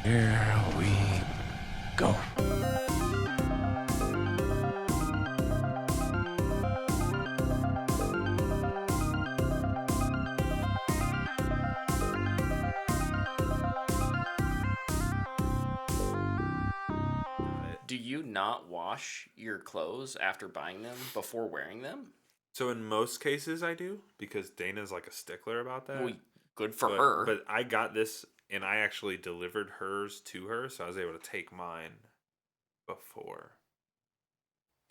Here we go. Do you not wash your clothes after buying them before wearing them? So in most cases I do, because Dana's like a stickler about that. Well, good for her. But I got this and I actually delivered hers to her, so I was able to take mine before.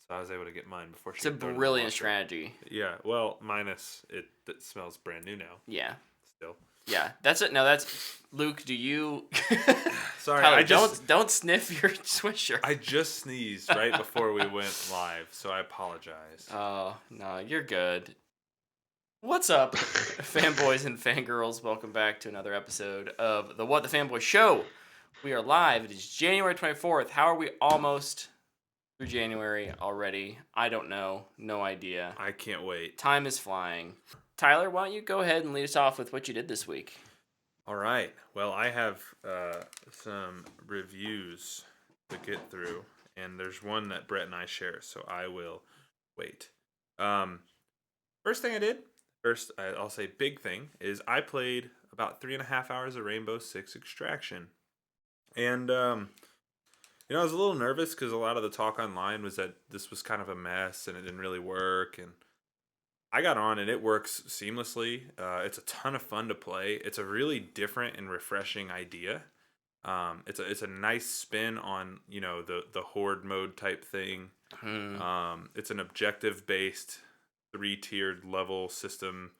So I was able to get mine before she It's a could throw it in the brilliant washer. strategy. Yeah, well, minus it smells brand new now. Yeah. Still. Yeah, that's it. No, that's Luke. Do you? Sorry, Tyler, don't sniff your sweatshirt. I just sneezed right before we went live, so I apologize. Oh no, you're good. What's up, fanboys and fangirls? Welcome back to another episode of the What the Fanboy Show. We are live. It is January 24th. How are we almost through January already? I don't know. No idea. I can't wait. Time is flying. Tyler, why don't you go ahead and lead us off with what you did this week? All right. Well, I have some reviews to get through, and there's one that Brett and I share, so I will wait. First thing I did, I'll say big thing, is I played about 3.5 hours of Rainbow Six Extraction. And, I was a little nervous because a lot of the talk online was that this was kind of a mess and it didn't really work, and I got on and it works seamlessly. It's a ton of fun to play. It's a really different and refreshing idea. It's a nice spin on the horde mode type thing. It's an objective based 3-tiered level system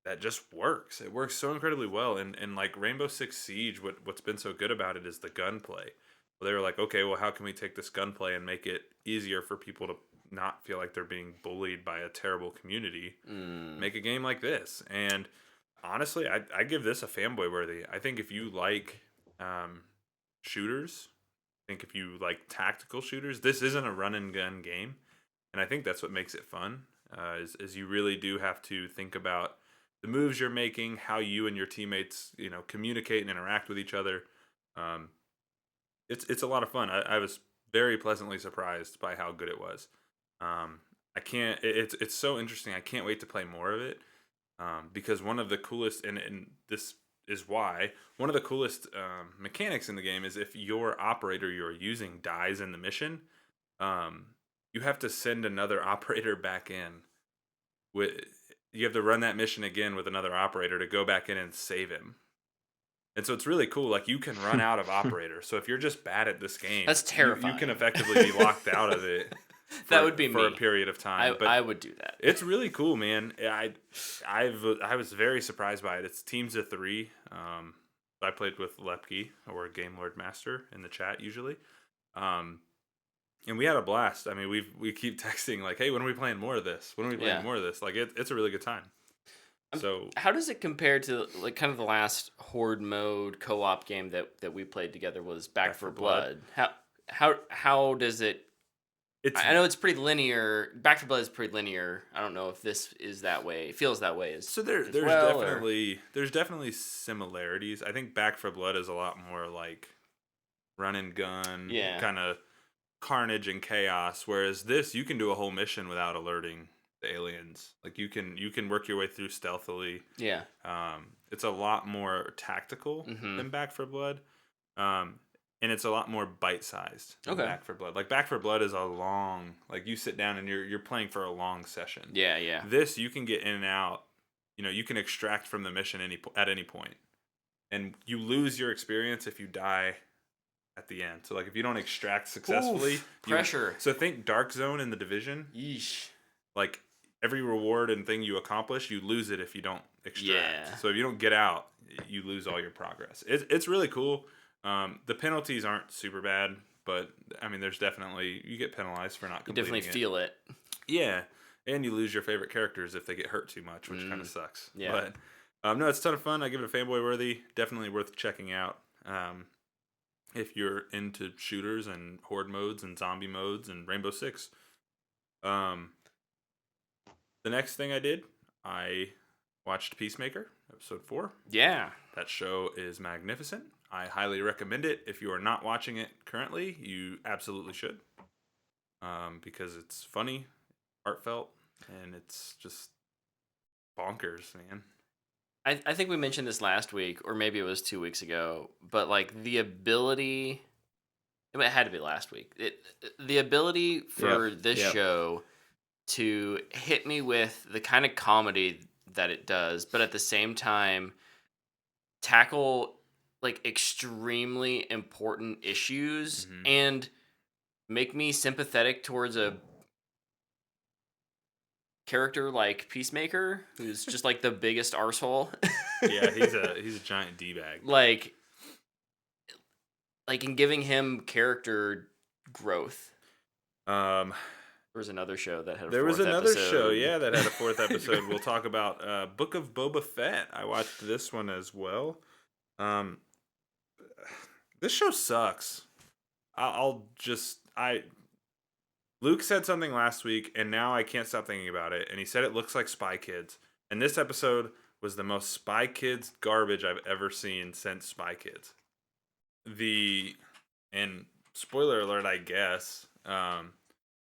that just works. It works so incredibly well. And like Rainbow Six Siege, what's been so good about it is the gunplay. Well, they were like, okay, well, how can we take this gunplay and make it easier for people to not feel like they're being bullied by a terrible community? Make a game like this. And honestly, I give this a fanboy worthy. I think if you like shooters, I think if you like tactical shooters, this isn't a run and gun game. And I think that's what makes it fun, is you really do have to think about the moves you're making, how you and your teammates communicate and interact with each other. It's a lot of fun. I was very pleasantly surprised by how good it was. It's so interesting. I can't wait to play more of it, because one of the coolest, and this is why, one of the coolest mechanics in the game is if your operator you're using dies in the mission, you have to send another operator back in. You have to run that mission again with another operator to go back in and save him. And so it's really cool. Like, you can run out of operators. So if you're just bad at this game, that's terrifying. You can effectively be locked out of it. That would be for me. A period of time. But I would do that. It's really cool, man. I was very surprised by it. It's teams of 3. I played with Lepke, or Game Lord Master, in the chat usually. And we had a blast. I mean, we keep texting like, hey, when are we playing more of this? When are we playing more of this? Like, it's a really good time. So how does it compare to like kind of the last horde mode co-op game that we played together was Back 4 Blood? How does it? I know it's pretty linear. Back 4 Blood is pretty linear. I don't know if this is that way. It feels that way. There's definitely similarities. I think Back 4 Blood is a lot more like run and gun, kind of carnage and chaos. Whereas this, you can do a whole mission without alerting the aliens. Like, you can work your way through stealthily. Yeah. It's a lot more tactical than Back 4 Blood. And it's a lot more bite-sized than Back 4 Blood. Like, Back 4 Blood is a long, like, you sit down and you're playing for a long session. Yeah. This, you can get in and out. You can extract from the mission at any point. And you lose your experience if you die at the end. So, like, if you don't extract successfully. Pressure. So think Dark Zone in the Division. Yeesh. Like, every reward and thing you accomplish, you lose it if you don't extract. Yeah. So if you don't get out, you lose all your progress. It's really cool. The penalties aren't super bad, but I mean, there's definitely, you get penalized for not completing it. You definitely feel it. Yeah, and you lose your favorite characters if they get hurt too much, which kind of sucks. Yeah. But no, it's a ton of fun. I give it a fanboy worthy. Definitely worth checking out. If you're into shooters and horde modes and zombie modes and Rainbow Six. The next thing I did, I watched Peacemaker. episode 4. Yeah. That show is magnificent. I highly recommend it. If you are not watching it currently, you absolutely should. Because it's funny, heartfelt, and it's just bonkers, man. I think we mentioned this last week, or maybe it was 2 weeks ago, but like the ability, it had to be last week. The ability for this show to hit me with the kind of comedy that it does, but at the same time tackle like extremely important issues and make me sympathetic towards a character like Peacemaker, who's just like the biggest arsehole. Yeah, he's a giant D-bag. like in giving him character growth. There was another show that had a There was fourth another episode. show, yeah, that had a 4th episode. We'll talk about Book of Boba Fett. I watched this one as well. This show sucks. Luke said something last week, and now I can't stop thinking about it. And he said it looks like Spy Kids. And this episode was the most Spy Kids garbage I've ever seen since Spy Kids. And spoiler alert, I guess,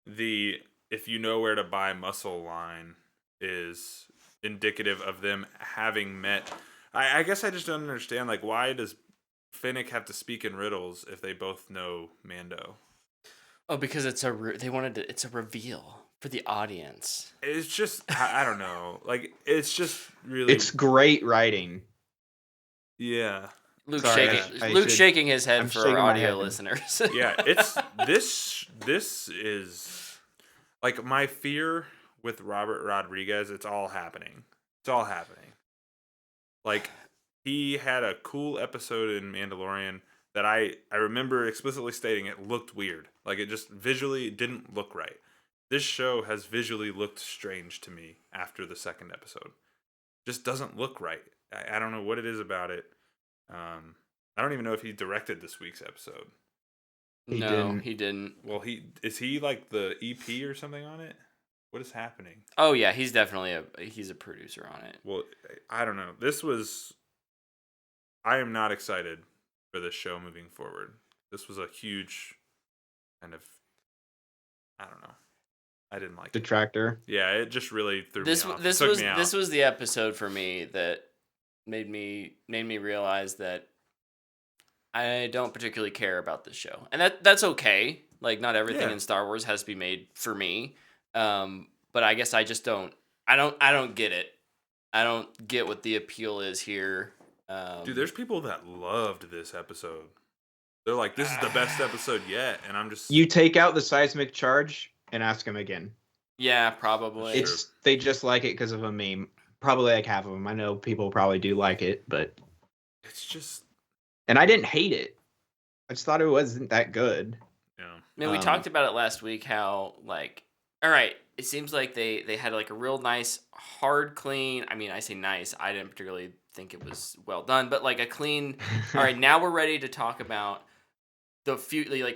if you know where to buy muscle line is indicative of them having met. I guess I just don't understand, like, why does Finnick have to speak in riddles if they both know Mando? Oh, because it's a reveal for the audience. It's just, I don't know. Like, it's just really... It's great writing. Yeah. Luke's shaking his head for our audio listeners. Yeah, it's... This is... Like, my fear with Robert Rodriguez, it's all happening. It's all happening. Like, he had a cool episode in Mandalorian that I remember explicitly stating it looked weird. Like, it just visually didn't look right. This show has visually looked strange to me after the 2nd episode. Just doesn't look right. I don't know what it is about it. I don't even know if he directed this week's episode. He didn't. Well, is he like the EP or something on it? What is happening? Oh yeah, he's definitely he's a producer on it. Well, I don't know. I am not excited for this show moving forward. This was a huge kind of, I don't know. I didn't like Detractor. it. Yeah, it just really threw me off. This was the episode for me that made me realize that I don't particularly care about this show. And that's okay. Like, not everything in Star Wars has to be made for me. But I guess I just don't get it. I don't get what the appeal is here. Dude, there's people that loved this episode. They're like, this is the best episode yet. And I'm just... You take out the seismic charge and ask them again. Yeah, probably. They just like it because of a meme. Probably like half of them. I know people probably do like it, but... It's just... And I didn't hate it. I just thought it wasn't that good. Yeah. Man, we talked about it last week, how, like... All right, it seems like they had, like, a real nice, hard, clean... I mean, I say nice. I didn't particularly think it was well done, but, like, a clean... All right, now we're ready to talk about the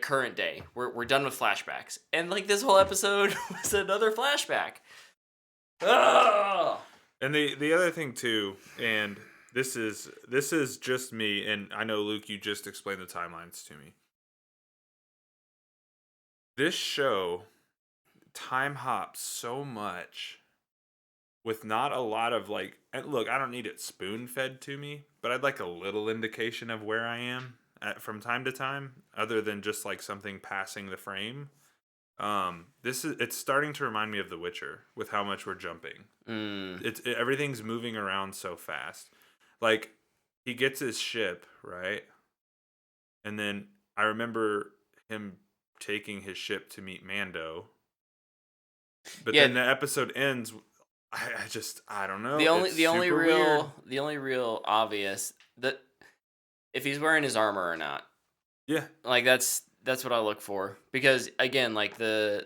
current day. We're done with flashbacks. And, like, this whole episode was another flashback. Ugh! And the other thing, too, and this is just me, and I know, Luke, you just explained the timelines to me. This show time hops so much with not a lot of, like, and look, I don't need it spoon-fed to me, but I'd like a little indication of where I am from time to time, other than just, like, something passing the frame. It's starting to remind me of The Witcher with how much we're jumping. Everything's moving around so fast. Like, he gets his ship, right? And then I remember him taking his ship to meet Mando. But then the episode ends. I don't know. The only real obvious that if he's wearing his armor or not. Yeah. Like, that's what I look for, because again, like the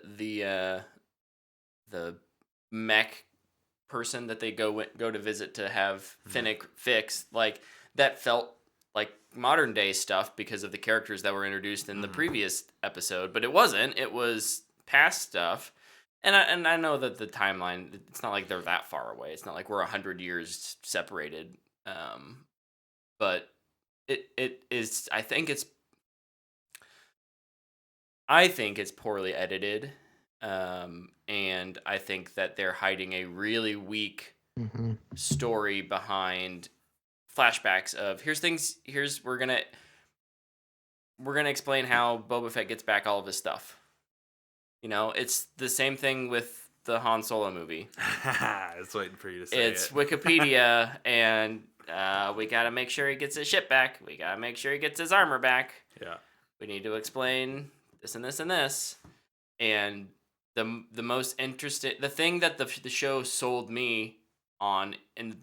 mech person that they go to visit to have Finnick fix, like, that felt like modern day stuff because of the characters that were introduced in the previous episode, but it wasn't. It was past stuff. And I know that the timeline, it's not like they're that far away. It's not like we're 100 years separated. But it is. I think it's poorly edited. And I think that they're hiding a really weak story behind flashbacks of we're gonna explain how Boba Fett gets back all of his stuff. It's the same thing with the Han Solo movie. I was waiting for you to say It's it. Wikipedia, and we gotta make sure he gets his ship back. We gotta make sure he gets his armor back. Yeah. We need to explain this and this and this. And the most interesting, the thing that the show sold me on in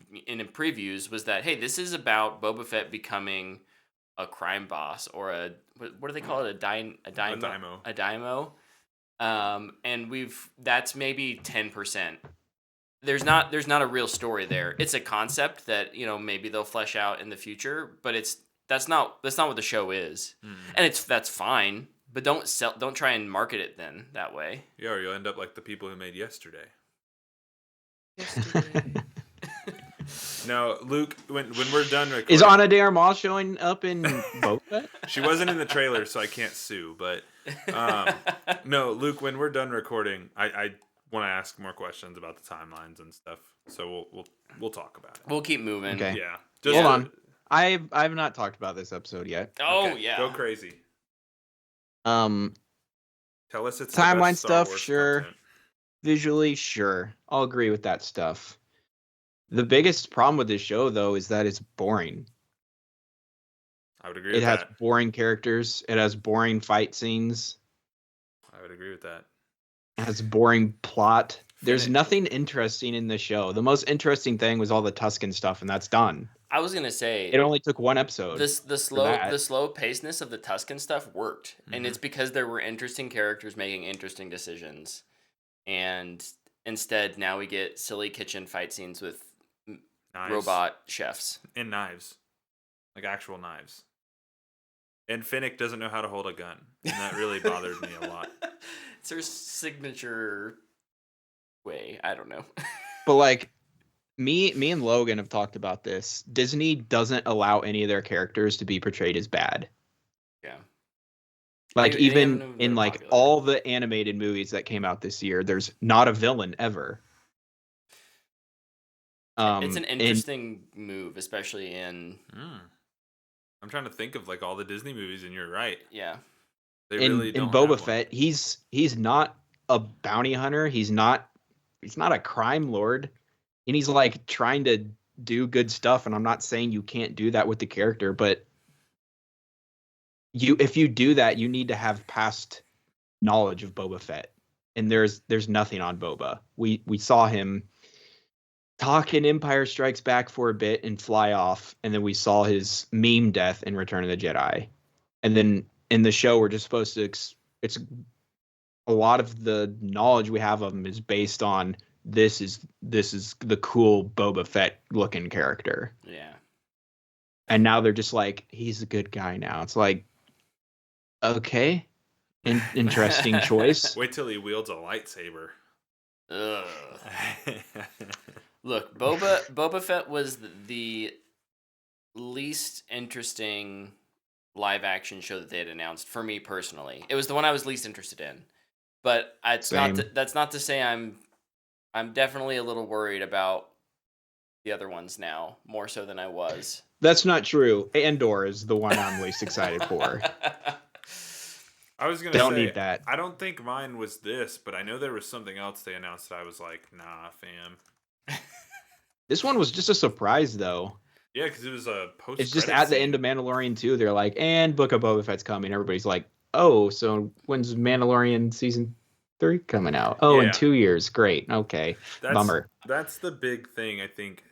previews was that, hey, this is about Boba Fett becoming a crime boss, or what do they call it? A daimyo. And that's maybe 10%. There's not a real story there. It's a concept that, maybe they'll flesh out in the future, but that's not what the show is. And that's fine, but don't try and market it then that way. Yeah, or you'll end up like the people who made Yesterday. No, Luke, when we're done recording... Is Ana de Armas showing up in Boba? She wasn't in the trailer, so I can't sue, but... no, Luke, when we're done recording, I want to ask more questions about the timelines and stuff, so we'll talk about it. We'll keep moving. Okay. Yeah. Hold on. I've not talked about this episode yet. Oh, okay, yeah. Go crazy. Tell us it's timeline the best Star stuff, Wars sure. content. Visually, sure. I'll agree with that stuff. The biggest problem with this show, though, is that it's boring. I would agree It with has that. boring characters. It has boring fight scenes. I would agree with that. It has boring plot. There's Finish. nothing interesting in the show. The most interesting thing was all the Tusken stuff, and that's done. I was gonna say It only took one episode. the slow that. paceness of the Tusken stuff worked, and it's because there were interesting characters making interesting decisions, and instead now we get silly kitchen fight scenes with Knives. robot chefs. And knives. Like actual knives. And Finnick doesn't know how to hold a gun. And that really bothered me a lot. It's her signature way. I don't know. But like me and Logan have talked about this. Disney doesn't allow any of their characters to be portrayed as bad. Yeah. Like Any of them even that in are like popular. all the animated movies that came out this year, there's not a villain ever. It's an and- interesting move, especially in I'm trying to think of like all the Disney movies, and you're right. yeah. They in really don't Boba have one. Fett, he's not a bounty hunter. He's not a crime lord, and he's like trying to do good stuff. And I'm not saying you can't do that with the character, but if you do that, you need to have past knowledge of Boba Fett. And there's nothing on Boba. We saw him talk in Empire Strikes Back for a bit and fly off, and then we saw his meme death in Return of the Jedi. And then in the show, we're just supposed to it's a lot of the knowledge we have of him is based on this is the cool Boba Fett looking character. Yeah. And now they're just like, he's a good guy now. It's like, okay, interesting choice. Wait till he wields a lightsaber. Ugh. Look, Boba Fett was the least interesting live action show that they had announced for me personally. It was the one I was least interested in. But that's not to say I'm definitely a little worried about the other ones now, more so than I was. That's not true. Andor is the one I'm least excited for. I was gonna Don't say, need that. I don't think mine was this, but I know there was something else they announced that I was like, nah, fam. This one was just a surprise, though. Yeah, because it was a post. It's just at the end of Mandalorian 2, they're like, and Book of Boba Fett's coming. Everybody's like, oh, so when's Mandalorian season 3 coming out? Oh, Yeah. in 2 years. Great. Okay. Bummer. That's the big thing. I think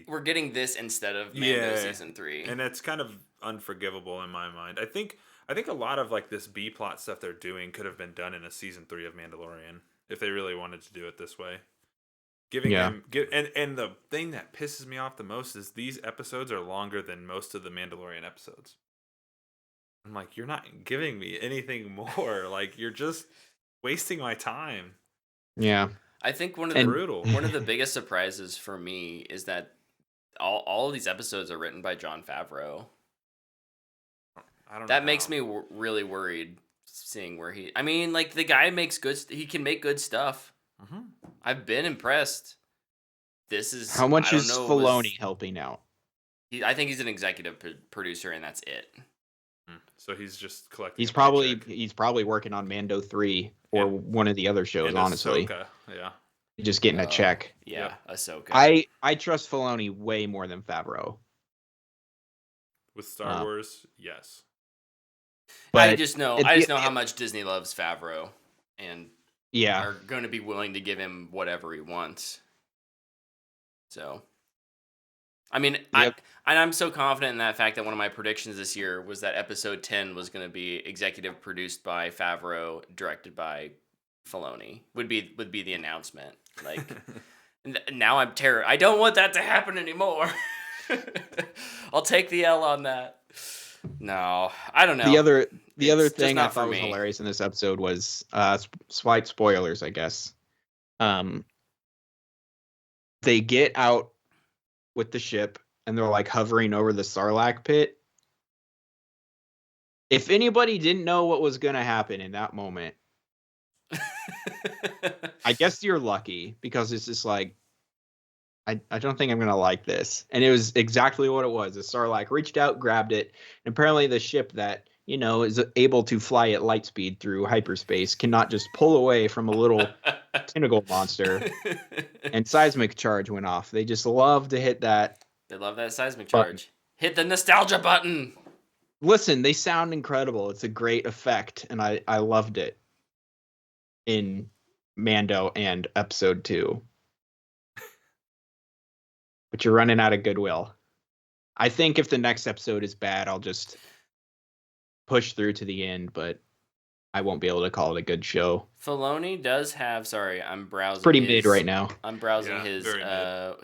We're getting this instead of Mando season 3. and that's kind of unforgivable in my mind. I think a lot of like this B plot stuff they're doing could have been done in a season 3 of Mandalorian if they really wanted to do it this way. Giving him and the thing that pisses me off the most is these episodes are longer than most of the Mandalorian episodes. I'm like, you're not giving me anything more. Like, you're just wasting my time. Yeah. I think one of And- the Brutal. one of the biggest surprises for me is that all of these episodes are written by Jon Favreau. I don't know. That makes how. me really worried seeing where he. I mean, like the guy makes good. He can make good stuff. Mhm. I've been impressed. This is How much I don't is know, Filoni helping out? I think he's an executive producer, and that's it. So he's just collecting. He's a probably paycheck. working on Mando 3 or And- one of the other shows. And Honestly, Ahsoka, yeah. just getting a check. Yeah, Ahsoka. I trust Filoni way more than Favreau. With Star Wars, yes. But I just know how much Disney loves Favreau, and yeah, are going to be willing to give him whatever he wants. So, I mean, I'm so confident in that fact that one of my predictions this year was that episode 10 was going to be executive produced by Favreau, directed by Filoni. Would be the announcement. Like, now I'm terror. I don't want that to happen anymore. I'll take the L on that. No, I don't know. the other It's thing just I not for thought was me. hilarious in this episode was slight spoilers, I guess. They get out with the ship and they're like hovering over the Sarlacc pit. If anybody didn't know what was going to happen in that moment, I guess you're lucky, because it's just like, I don't think I'm going to like this. And it was exactly what it was. The Sarlacc reached out, grabbed it, and apparently the ship that, is able to fly at light speed through hyperspace cannot just pull away from a little tentacle monster, and seismic charge went off. They just love to hit that. They love that seismic Button. charge. Hit the nostalgia button. Listen, they sound incredible. It's a great effect, and I loved it in Mando and episode 2. But you're running out of goodwill. I think if the next episode is bad, I'll just push through to the end, but I won't be able to call it a good show. Filoni does have. Sorry, I'm browsing. It's pretty mid right now. I'm browsing Yeah, his very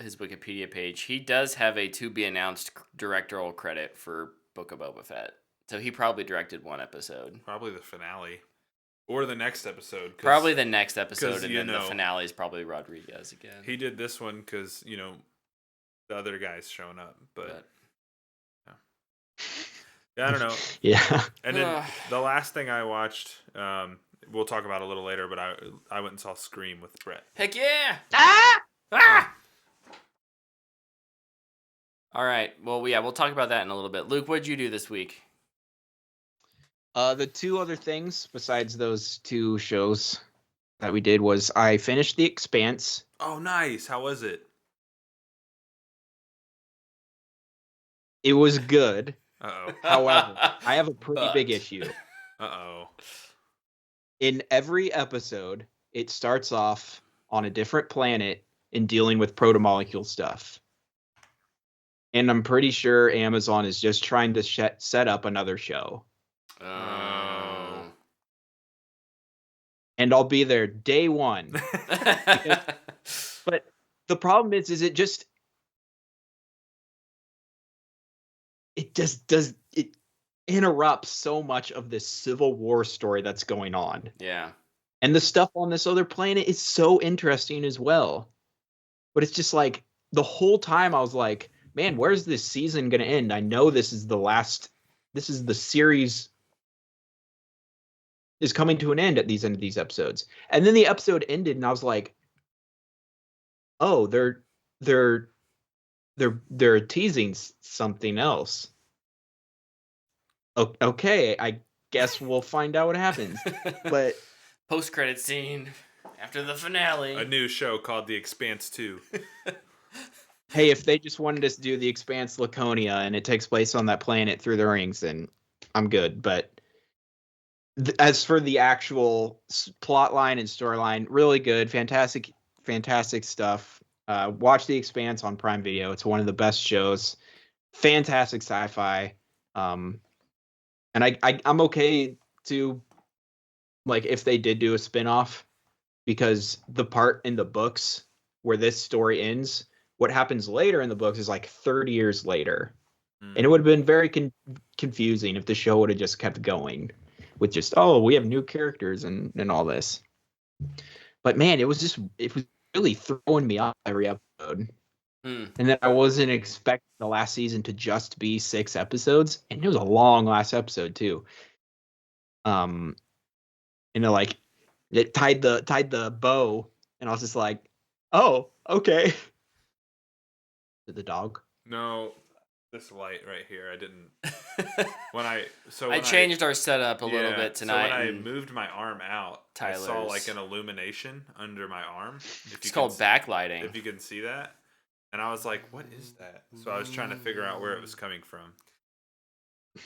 his Wikipedia page. He does have a to be announced directorial credit for Book of Boba Fett. So he probably directed one episode. Probably the finale. Or the next episode. Probably the next episode, 'cause, and you then the know, finale is probably Rodriguez again. He did this one because, the other guy's showing up. But yeah, I don't know. Yeah. And then the last thing I watched, we'll talk about a little later, but I went and saw Scream with Brett. Heck yeah! Ah! All right. Well, yeah, we'll talk about that in a little bit. Luke, what'd you do this week? The two other things besides those two shows that we did was I finished The Expanse. Oh, nice. How was it? It was good. Uh-oh. However, I have a pretty big But- issue. Uh-oh. In every episode, it starts off on a different planet and dealing with protomolecule stuff. And I'm pretty sure Amazon is just trying to set up another show. Oh. And I'll be there day one. But the problem is it just it interrupts so much of this Civil War story that's going on. Yeah. And the stuff on this other planet is so interesting as well. But it's just like the whole time I was like, man, where's this season going to end? I know this is the series is coming to an end at these end of these episodes. And then the episode ended and I was like, oh, they're teasing something else. Okay, I guess we'll find out what happens. But Post-credit scene after the finale. A new show called The Expanse 2. hey, if they just wanted us to do The Expanse Laconia and it takes place on that planet through the rings, then I'm good. But as for the actual plot line and storyline, really good, fantastic stuff. Watch The Expanse on Prime Video. It's one of the best shows. Fantastic sci-fi. And I'm okay to, like, if they did do a spin-off, because the part in the books where this story ends, what happens later in the books is like 30 years later. And it would have been very confusing if the show would have just kept going with just, oh, we have new characters and all this. But man, it was really throwing me off every episode. Hmm. And then I wasn't expecting the last season to just be 6 episodes, and it was a long last episode too. Like it tied the bow, and I was just like, oh, okay. The dog. No, this light right here. I didn't. When I changed our setup a little bit tonight. So when I and moved my arm out, I saw Tyler's- like an illumination under my arm. it's called backlighting. If you can see that, and I was like, "What is that?" So I was trying to figure out where it was coming from.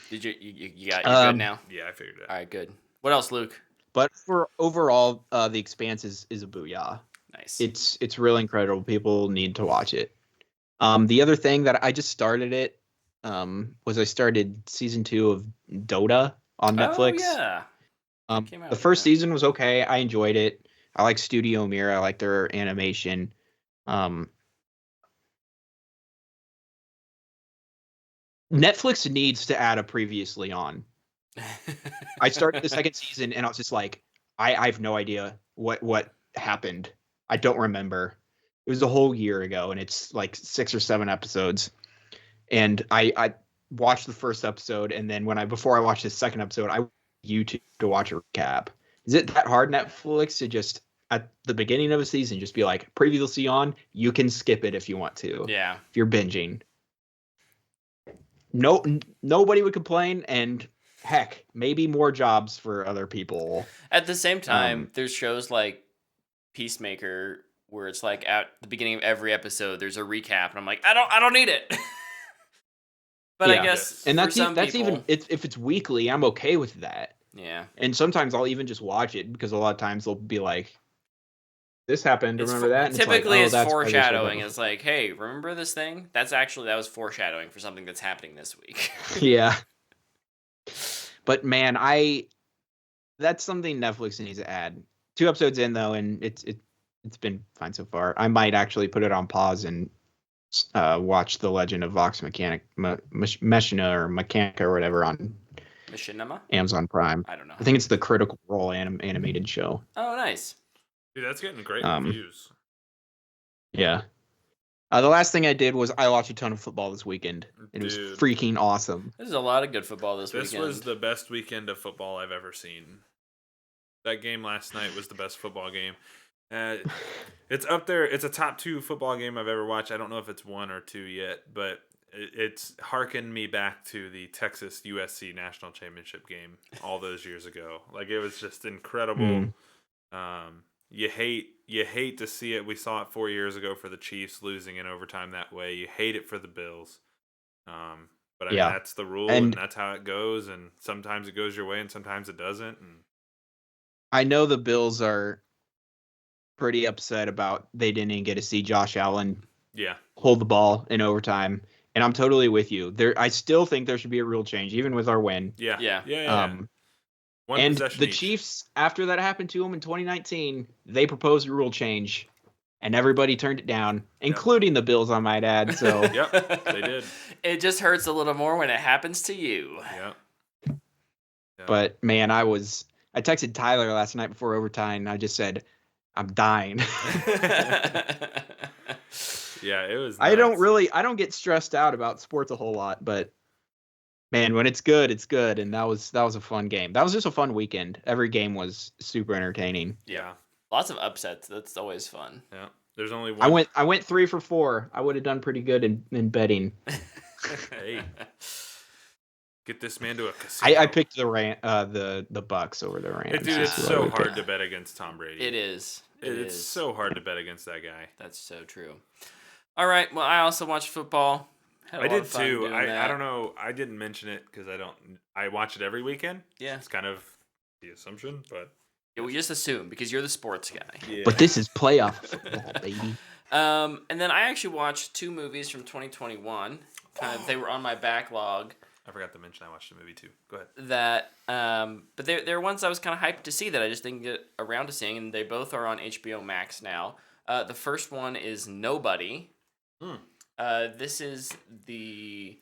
Did you good now? Yeah, I figured it out. All right, good. What else, Luke? But for overall, the Expanse is a booyah. Nice. It's really incredible. People need to watch it. The other thing that I just started was I started season 2 of DOTA on Netflix. Oh yeah. Came out The with first that. season was okay. I enjoyed it. I like Studio Mirror. I like their animation. Netflix needs to add a previously on. I started the second season and I was just like, I have no idea what happened. I don't remember. It was a whole year ago, and it's like 6 or 7 episodes. And I watched the first episode, and then before I watched the second episode, I went to YouTube to watch a recap. Is it that hard, Netflix, to just at the beginning of a season just be like previously on? You can skip it if you want to. Yeah. If you're binging. Nobody would complain, and heck, maybe more jobs for other people. At the same time, there's shows like Peacemaker where it's like at the beginning of every episode there's a recap, and I'm like, I don't need it. But Yeah. I guess And for that's some even people, if it's weekly, I'm okay with that. yeah. And sometimes I'll even just watch it because a lot of times they'll be like, "This happened. Remember that?" And typically it's like, it's oh, that's foreshadowing. It's like, hey, remember this thing? That was foreshadowing for something that's happening this week. Yeah. But man, that's something Netflix needs to add. 2 episodes in though, and it's been fine so far. I might actually put it on pause and watch The Legend of Vox Machina or Mechanica or whatever on Machinima? Amazon Prime. I don't know. I think it's the Critical Role animated show. Oh, nice. Dude, that's getting great Um, reviews. Yeah. The last thing I did was I watched a ton of football this weekend. It was Dude. freaking awesome. There's a lot of good football this This weekend. was the best weekend of football I've ever seen. That game last night was the best football game. It's up there. It's a top 2 football game I've ever watched. I don't know if it's 1 or 2 yet, but it's harkened me back to the Texas USC national championship game all those years ago. Like, it was just incredible. You hate to see it. We saw it 4 years ago for the Chiefs losing in overtime that way. You hate it for the Bills. But I mean, that's the rule, and that's how it goes. And sometimes it goes your way, and sometimes it doesn't. And I know the Bills are pretty upset about they didn't get to see Josh Allen hold the ball in overtime, and I'm totally with you. I still think there should be a rule change, even with our win. Yeah. One And possession the each. Chiefs, after that happened to them in 2019, they proposed a rule change, and everybody turned it down, including the Bills, I might add. So Yep, they did. It just hurts a little more when it happens to you. Yep. But man, I texted Tyler last night before overtime. And I just said, I'm dying. Yeah, it was. I don't get stressed out about sports a whole lot, but man, when it's good, it's good. And that was a fun game. That was just a fun weekend. Every game was super entertaining. Yeah. Lots of upsets. That's always fun. Yeah. There's only one. I went 3 for 4. I would have done pretty good in betting. Hey. Get this man to a casino. I picked the Bucks over the Rams. Dude, it's so hard to bet against Tom Brady. It is. It's so hard to bet against that guy. That's so true. All right. Well, I also watched football. I did too. I don't know. I didn't mention it because I watch it every weekend. Yeah. It's kind of the assumption, but we just assume because you're the sports guy. yeah. But this is playoff football, baby. And then I actually watched 2 movies from 2021. They were on my backlog. I forgot to mention I watched a movie too. Go ahead. But they're ones I was kind of hyped to see that I just didn't get around to seeing, and they both are on HBO Max now. The first one is Nobody. This is the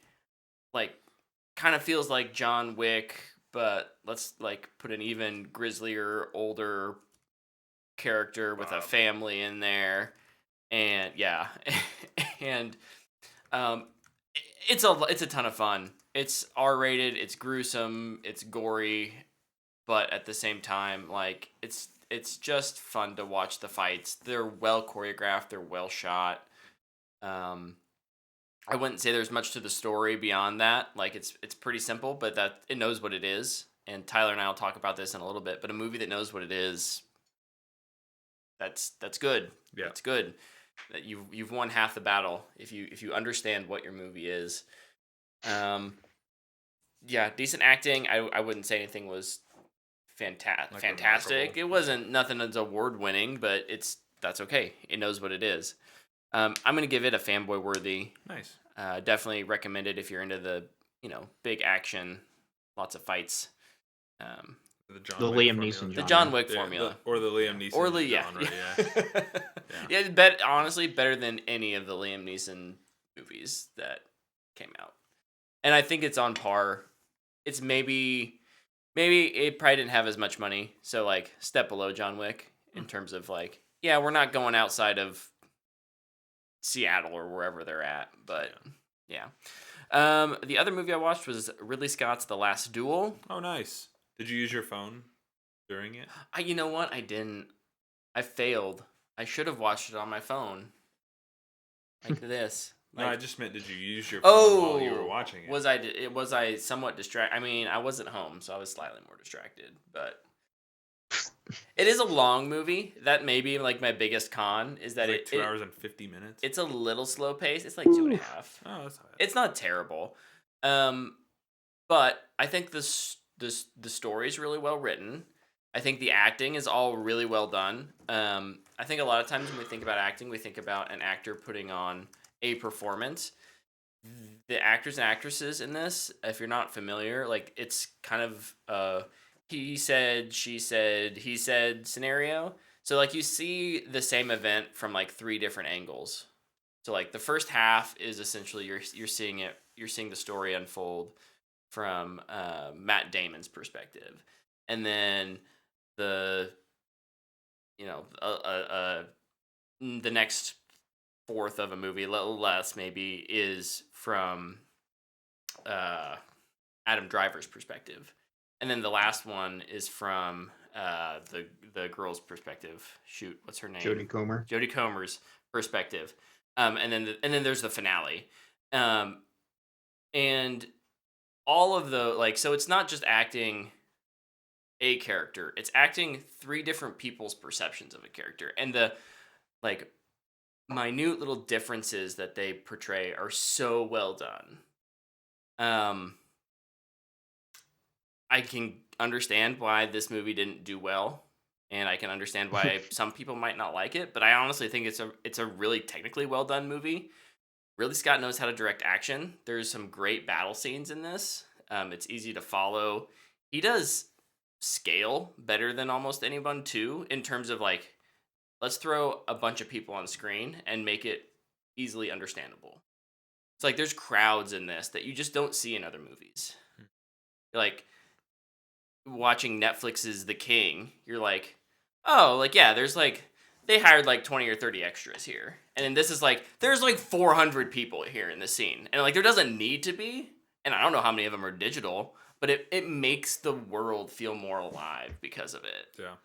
kind of feels like John Wick, but let's put an even grislier, older character with a Bob. family in there, and yeah, and it's a ton of fun. It's R-rated, it's gruesome, it's gory, but at the same time, like it's just fun to watch the fights. They're well choreographed, they're well shot. I wouldn't say there's much to the story beyond that. Like it's pretty simple, but that it knows what it is. And Tyler and I will talk about this in a little bit. But a movie that knows what it is, that's good. Yeah. That's good. That you've won half the battle if you understand what your movie is. Yeah, decent acting. I wouldn't say anything was fantastic. Remarkable. It wasn't nothing that's award winning, but that's okay. It knows what it is. I'm gonna give it a fanboy worthy. Nice. Definitely recommend it if you're into the big action, lots of fights. The Liam Neeson The genre. John Wick formula. Or the Liam Neeson Or genre, yeah. Yeah, honestly, better than any of the Liam Neeson movies that came out. And I think it's on par. It's maybe it probably didn't have as much money, so like step below John Wick in terms of like, yeah, we're not going outside of Seattle or wherever they're at, but yeah. The other movie I watched was Ridley Scott's The Last Duel. Oh, nice. Did you use your phone during it? You know what? I didn't. I failed. I should have watched it on my phone. Like this. No, Like, I just meant, did you use your phone while you were oh, watching it? was I somewhat distracted? I mean, I wasn't home, so I was slightly more distracted. But it is a long movie. That may be like my biggest con is that It's like 2 hours and 50 minutes. it's a little slow paced. It's like 2.5. Oh, that's not bad. It's not terrible, but I think the story is really well written. I think the acting is all really well done. I think a lot of times when we think about acting, we think about an actor putting on a performance. The actors and actresses in this, if you're not familiar, like it's kind of he said, she said, he said scenario. So like you see the same event from like 3 different angles. So like the first half is essentially you're seeing the story unfold from Matt Damon's perspective, and then the the next fourth of a movie, a little less maybe, is from Adam Driver's perspective, and then the last one is from the girl's perspective. Shoot, what's her name? Jodie Comer. Jodie Comer's perspective, and then there's the finale, and all of the so it's not just acting a character, it's acting 3 different people's perceptions of a character, and the like minute little differences that they portray are so well done. I can understand why this movie didn't do well, and I can understand why some people might not like it, but I honestly think it's a really technically well done movie. Ridley Scott knows how to direct action. There's some great battle scenes in this. It's easy to follow. He does scale better than almost anyone too, in terms of like, let's throw a bunch of people on screen and make it easily understandable. It's like there's crowds in this that you just don't see in other movies. Like watching Netflix's The King, you're like, oh, like yeah, there's like they hired like 20 or 30 extras here. And then this is like, there's like 400 people here in the scene. And like, there doesn't need to be. And I don't know how many of them are digital, but it makes the world feel more alive because of it. Yeah.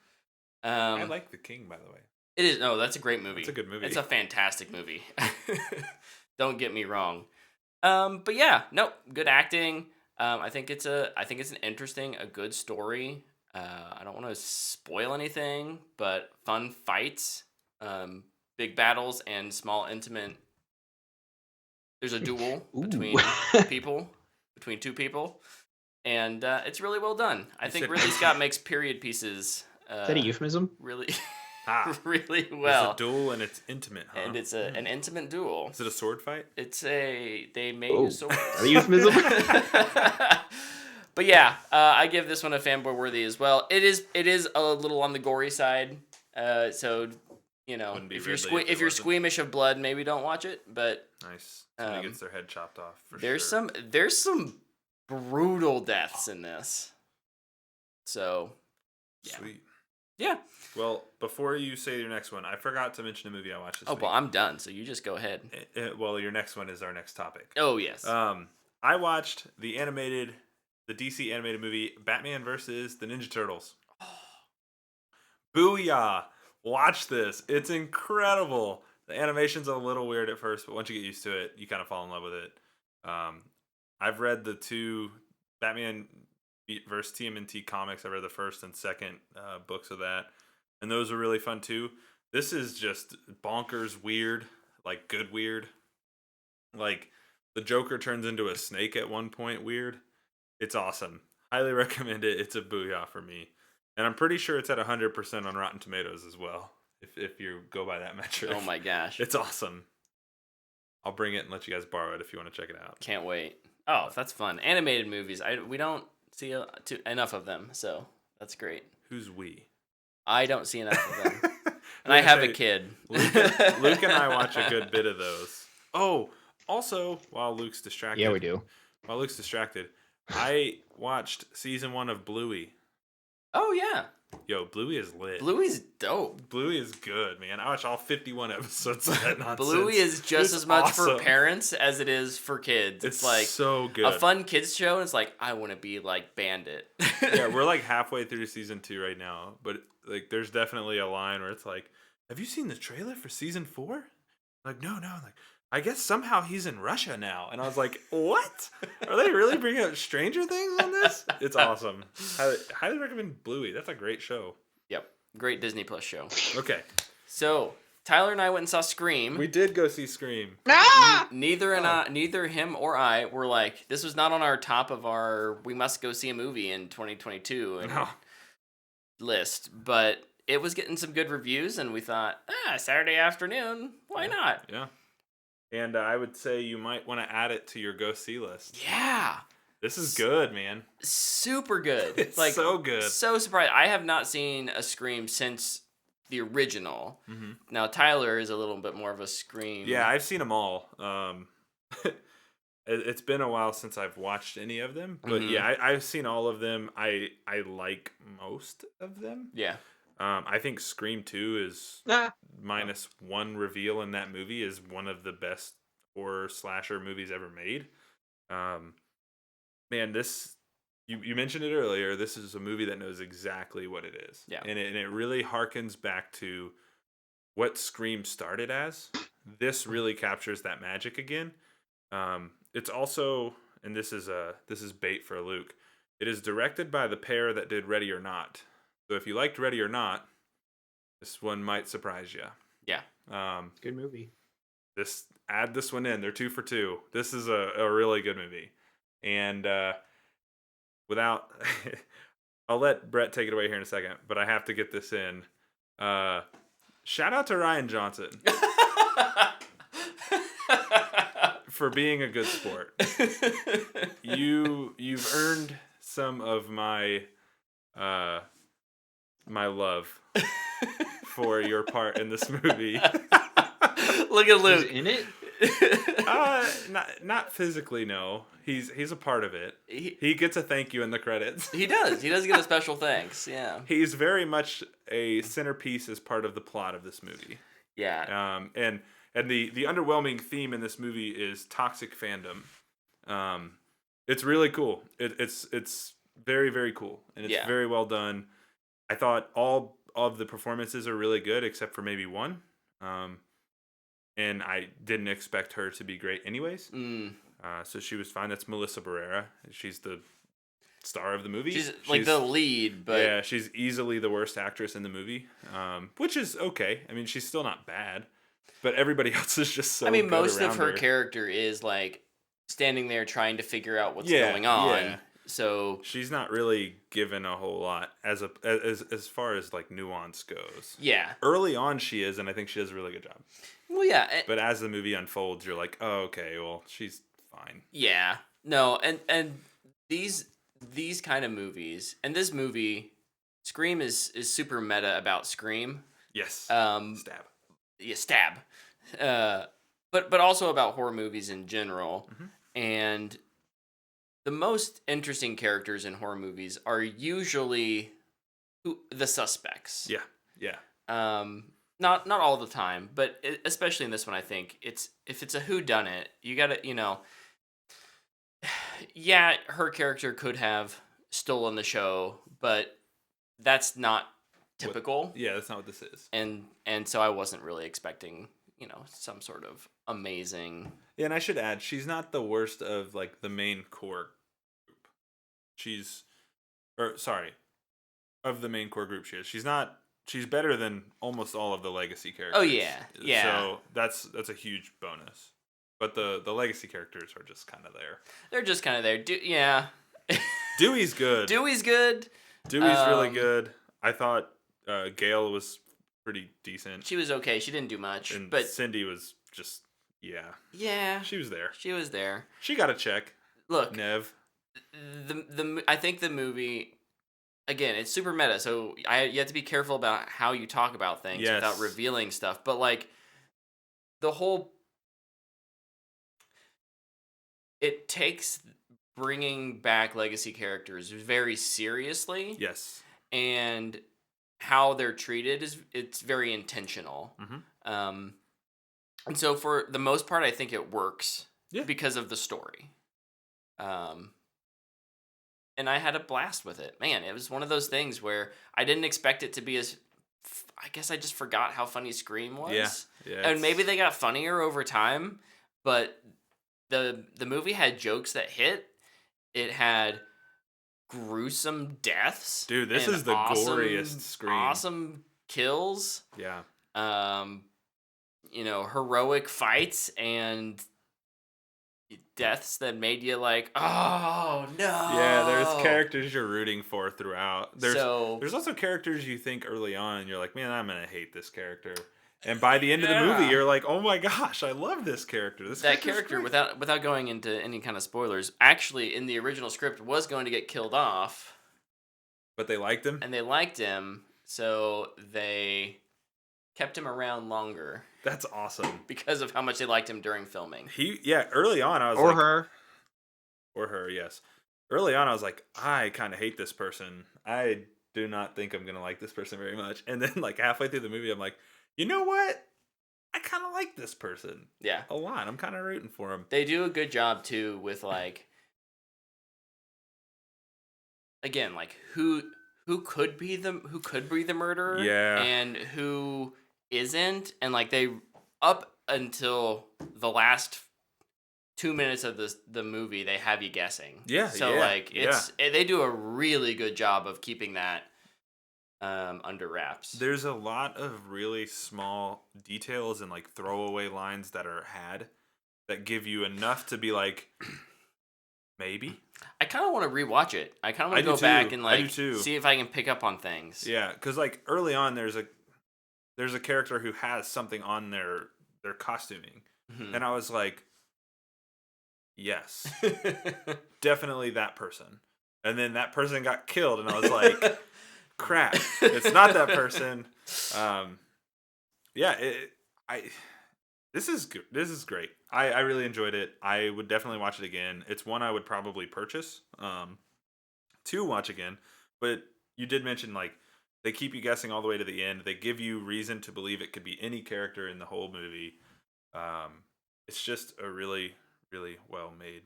I like The King, by the way. It is. No, that's a great movie. It's a good movie. It's a fantastic movie. Don't get me wrong. But yeah, no, good acting. I think it's an interesting, a good story. I don't want to spoil anything, but fun fights, big battles, and small intimate. There's a duel between between 2 people, and it's really well done. I think Ridley Scott makes period pieces. Is that a euphemism? Really, really well. It's a duel and it's intimate, huh? And it's an intimate duel. Is it a sword fight? They may use swords. A euphemism? But yeah, I give this one a fanboy worthy as well. It is a little on the gory side, so if you're squeamish of blood, maybe don't watch it. But nice, somebody gets their head chopped off. There's some brutal deaths in this, so yeah. Sweet. Yeah. Well, before you say your next one, I forgot to mention a movie I watched this Oh, week. well, I'm done, so you just go ahead. Well, your next one is our next topic. Oh, yes. I watched the DC animated movie Batman versus the Ninja Turtles. Booyah! Watch this. It's incredible. The animation's a little weird at first, but once you get used to it, you kind of fall in love with it. I've read the two Batman versus TMNT comics. I read the first and second books of that, and those are really fun too. This is just bonkers weird, like good weird. Like the Joker turns into a snake at one point weird. It's awesome. Highly recommend it. It's a booyah for me. And I'm pretty sure it's at 100% on Rotten Tomatoes as well, if you go by that metric. Oh my gosh. It's awesome. I'll bring it and let you guys borrow it if you want to check it out. Can't wait. Oh, that's fun. Animated movies. We don't see enough of them, so that's great. Who's we? I don't see enough of them. And I have a kid. Luke and I watch a good bit of those. Oh, also, while Luke's distracted. Yeah, we do. While Luke's distracted, I watched season 1 of Bluey. Oh, yeah. Yo, Bluey is lit. Bluey's dope. Bluey is good, man. I watched all 51 episodes of that nonsense. Bluey is just It's as much awesome. for parents as it is for kids. It's like so good. a fun kids show, and it's like, I want to be like Bandit. Yeah, we're like halfway through season 2 right now, but like there's definitely a line where it's like, have you seen the trailer for season 4? Like, no. Like, I guess somehow he's in Russia now. And I was like, what? Are they really bringing up Stranger Things on this? It's awesome. Highly recommend Bluey. That's a great show. Yep. Great Disney Plus show. Okay. So, Tyler and I went and saw Scream. We did go see Scream. Neither him or I were like, this was not on our top of our we must go see a movie in 2022 No. list, but it was getting some good reviews, and we thought, Saturday afternoon, why not? Yeah. And I would say you might want to add it to your go see list. Yeah. This is good, man. Super good. It's like so good. So surprised. I have not seen a Scream since the original. Mm-hmm. Now Tyler is a little bit more of a Scream. Yeah, I've seen them all. It's been a while since I've watched any of them, but yeah, I've seen all of them. I like most of them. Yeah. I think Scream 2 is minus one reveal in that movie is one of the best horror slasher movies ever made. Man, this you mentioned it earlier. This is a movie that knows exactly what it is. Yeah. And it really harkens back to what Scream started as. This really captures that magic again. It's also, and this is bait for Luke. It is directed by the pair that did Ready or Not. So if you liked Ready or Not, this one might surprise you. Yeah. Good movie. Add this one in. They're 2 for 2. This is a really good movie. And without, I'll let Brett take it away here in a second, but I have to get this in. Shout out to Ryan Johnson for being a good sport. You've earned some of my my love for your part in this movie. Look at Luke. He's in it? Not physically, no. He's a part of it. He gets a thank you in the credits. He does. He does get a special thanks. Yeah. He's very much a centerpiece as part of the plot of this movie. Yeah. And the underwhelming theme in this movie is toxic fandom. It's really cool. It's very, very cool, and it's very well done. I thought all of the performances are really good, except for maybe one. And I didn't expect her to be great anyways. So she was fine. That's Melissa Barrera. She's the star of the movie. She's like the lead, but yeah, she's easily the worst actress in the movie, which is okay. I mean, she's still not bad, but everybody else is just so. I mean, good most of around her character is like standing there trying to figure out what's going on. Yeah. So she's not really given a whole lot as far as like nuance goes. Yeah. Early on, she is, and I think she does a really good job. Well, yeah. But as the movie unfolds, you're like, oh, okay, well, she's fine. Yeah. No, and these kind of movies, and this movie, Scream is super meta about Scream. Yes. Stab. Yeah, stab. But also about horror movies in general. Mm-hmm. And the most interesting characters in horror movies are usually the suspects. Yeah. Yeah. Not all the time, but especially in this one, I think if it's a whodunit, you gotta, yeah, her character could have stolen the show, but that's not typical. Yeah, that's not what this is. And so I wasn't really expecting, some sort of amazing. Yeah, and I should add, she's not the worst of like the main core group. Of the main core group she is. She's better than almost all of the legacy characters. Oh yeah. Yeah. So that's a huge bonus. But the legacy characters are just kind of there. They're just kind of there. Yeah. Dewey's good. Dewey's good. Dewey's really good. I thought Gail was pretty decent. She was okay. She didn't do much. And but Cindy was just, yeah. Yeah. She was there. She was there. She got a check. Look. Nev. I think the movie, again, it's super meta, so you have to be careful about how you talk about things without revealing stuff. But like it takes bringing back legacy characters very seriously. Yes. And how they're treated it's very intentional. Mm-hmm. And so for the most part, I think it works because of the story. And I had a blast with it. Man, it was one of those things where I didn't expect it to be as... I guess I just forgot how funny Scream was. Yeah. And maybe they got funnier over time, but the movie had jokes that hit. It had gruesome deaths. Dude, this is the goriest Scream. Awesome kills. Yeah. Heroic fights and deaths that made you like, oh no. Yeah, there's characters you're rooting for throughout. There's So- also characters you think early on and you're like, man, I'm gonna hate this character. And by the end of the Yeah. movie, you're like, oh my gosh, I love this character. That character, without going into any kind of spoilers, actually in the original script was going to get killed off. But they liked him? And they liked him, so they kept him around longer That's awesome. because of how much they liked him during filming. Early on I was Or like... her. Or her, yes. Early on I was like, I kind of hate this person. I do not think I'm going to like this person very much. And then like halfway through the movie, I'm like, you know what? I kind of like this person. Yeah. A lot. I'm kind of rooting for him. They do a good job too with like, again, like who could be the murderer, Yeah. and who isn't, and like they up until the last 2 minutes of the movie they have you guessing. Yeah. So like they do a really good job of keeping that under wraps. There's a lot of really small details and like throwaway lines that are had that give you enough to be like, maybe. I kind of want to rewatch it. I kind of want I to go do back too. and I do like too. see if I can pick up on things. Yeah, because like early on, there's a character who has something on their costuming, Mhm. and I was like, yes, definitely that person. And then that person got killed, and I was like, crap, it's not that person. This is good. This is great. I really enjoyed it. I would definitely watch it again. It's one I would probably purchase to watch again. But you did mention like they keep you guessing all the way to the end. They give you reason to believe it could be any character in the whole movie. It's just a really, really well made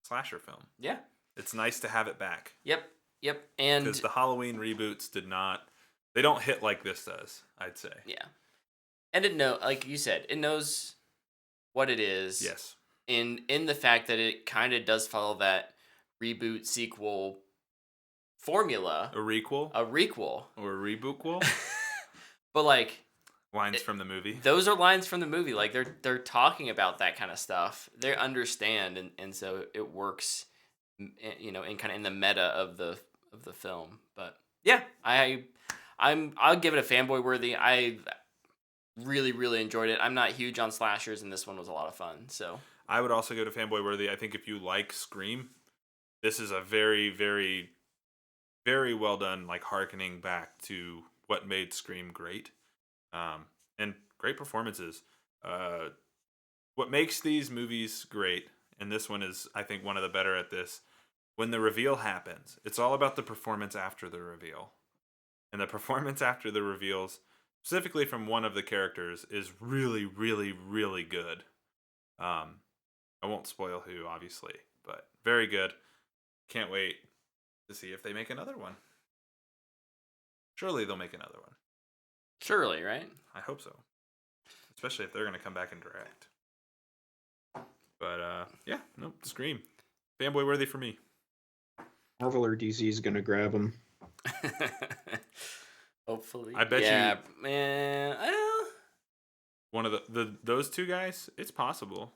slasher film. Yeah. It's nice to have it back. Yep. And Because the Halloween reboots they don't hit like this does, I'd say. yeah. And like you said, it knows what it is. Yes. In the fact that it kind of does follow that reboot sequel formula. A requel? A requel. Or a rebootquel? But like Lines from the movie. those are lines from the movie. Like they're talking about that kind of stuff. They understand, and so it works. In kind of in the meta of the film. But yeah, I'll give it a fanboy worthy. I really, really enjoyed it. I'm not huge on slashers, and this one was a lot of fun. So I would also go to fanboy worthy. I think if you like Scream, this is a very, very, very well done, like harkening back to what made Scream great. And great performances. What makes these movies great, and this one is, I think, one of the better at this, when the reveal happens, it's all about the performance after the reveal. and the performance after the reveals, specifically from one of the characters, is really, really, really good. I won't spoil who, obviously, but very good. Can't wait to see if they make another one. Surely they'll make another one. Surely, right? I hope so. Especially if they're going to come back and direct. But, yeah, nope, Scream. Fanboy worthy for me. Marvel or DC is gonna grab him. Hopefully. I bet yeah, man. one of those two guys, it's possible.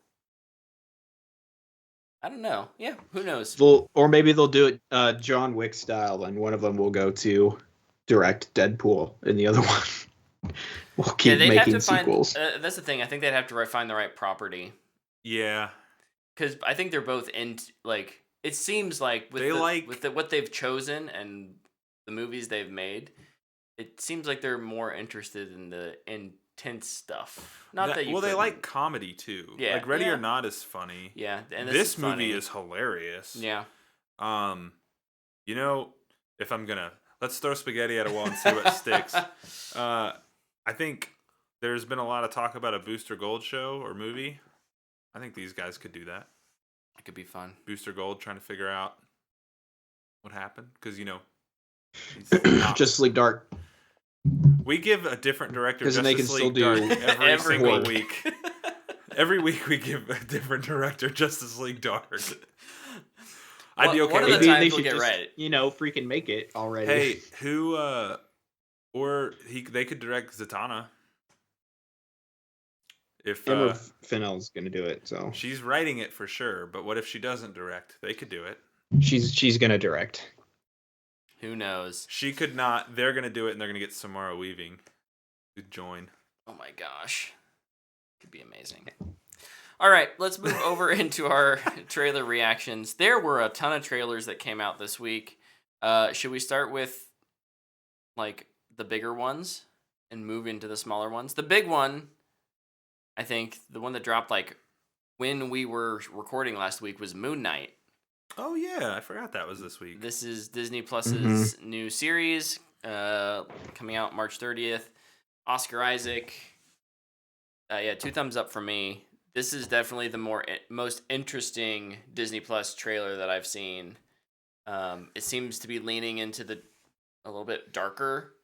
I don't know. Yeah, who knows? Or maybe they'll do it John Wick style, and one of them will go to direct Deadpool, and the other one will keep they'd have making to sequels. That's the thing. I think they'd have to find the right property. Yeah. Because I think they're both in, like, it seems like with what they've chosen and the movies they've made, it seems like they're more interested in the intense stuff. They like comedy too. Yeah, like Ready or Not is funny. Yeah, and this movie is hilarious. Yeah. You know, if I'm gonna let's throw spaghetti at a wall and see what sticks. I think there's been a lot of talk about a Booster Gold show or movie. I think these guys could do that. It could be fun. Booster Gold trying to figure out what happened because Justice League Dark. We give a different director because they can still do every single week. Every week we give a different director Justice League Dark. I'd be okay. One of with the that. times we'll get right. Freaking make it already. Hey, who? They could direct Zatanna. If Emma Fennell's gonna do it, so she's writing it for sure. But what if she doesn't direct? They could do it. She's gonna direct. Who knows? She could not. They're gonna do it, and they're gonna get Samara Weaving to join. Oh my gosh, could be amazing. All right, let's move over into our trailer reactions. There were a ton of trailers that came out this week. Should we start with like the bigger ones and move into the smaller ones? The big one, I think, the one that dropped like when we were recording last week was Moon Knight. Oh yeah, I forgot that was this week. This is Disney Plus's new series coming out March 30th. Oscar Isaac. Yeah, 2 thumbs up for me. This is definitely the most interesting Disney Plus trailer that I've seen. It seems to be leaning into a little bit darker.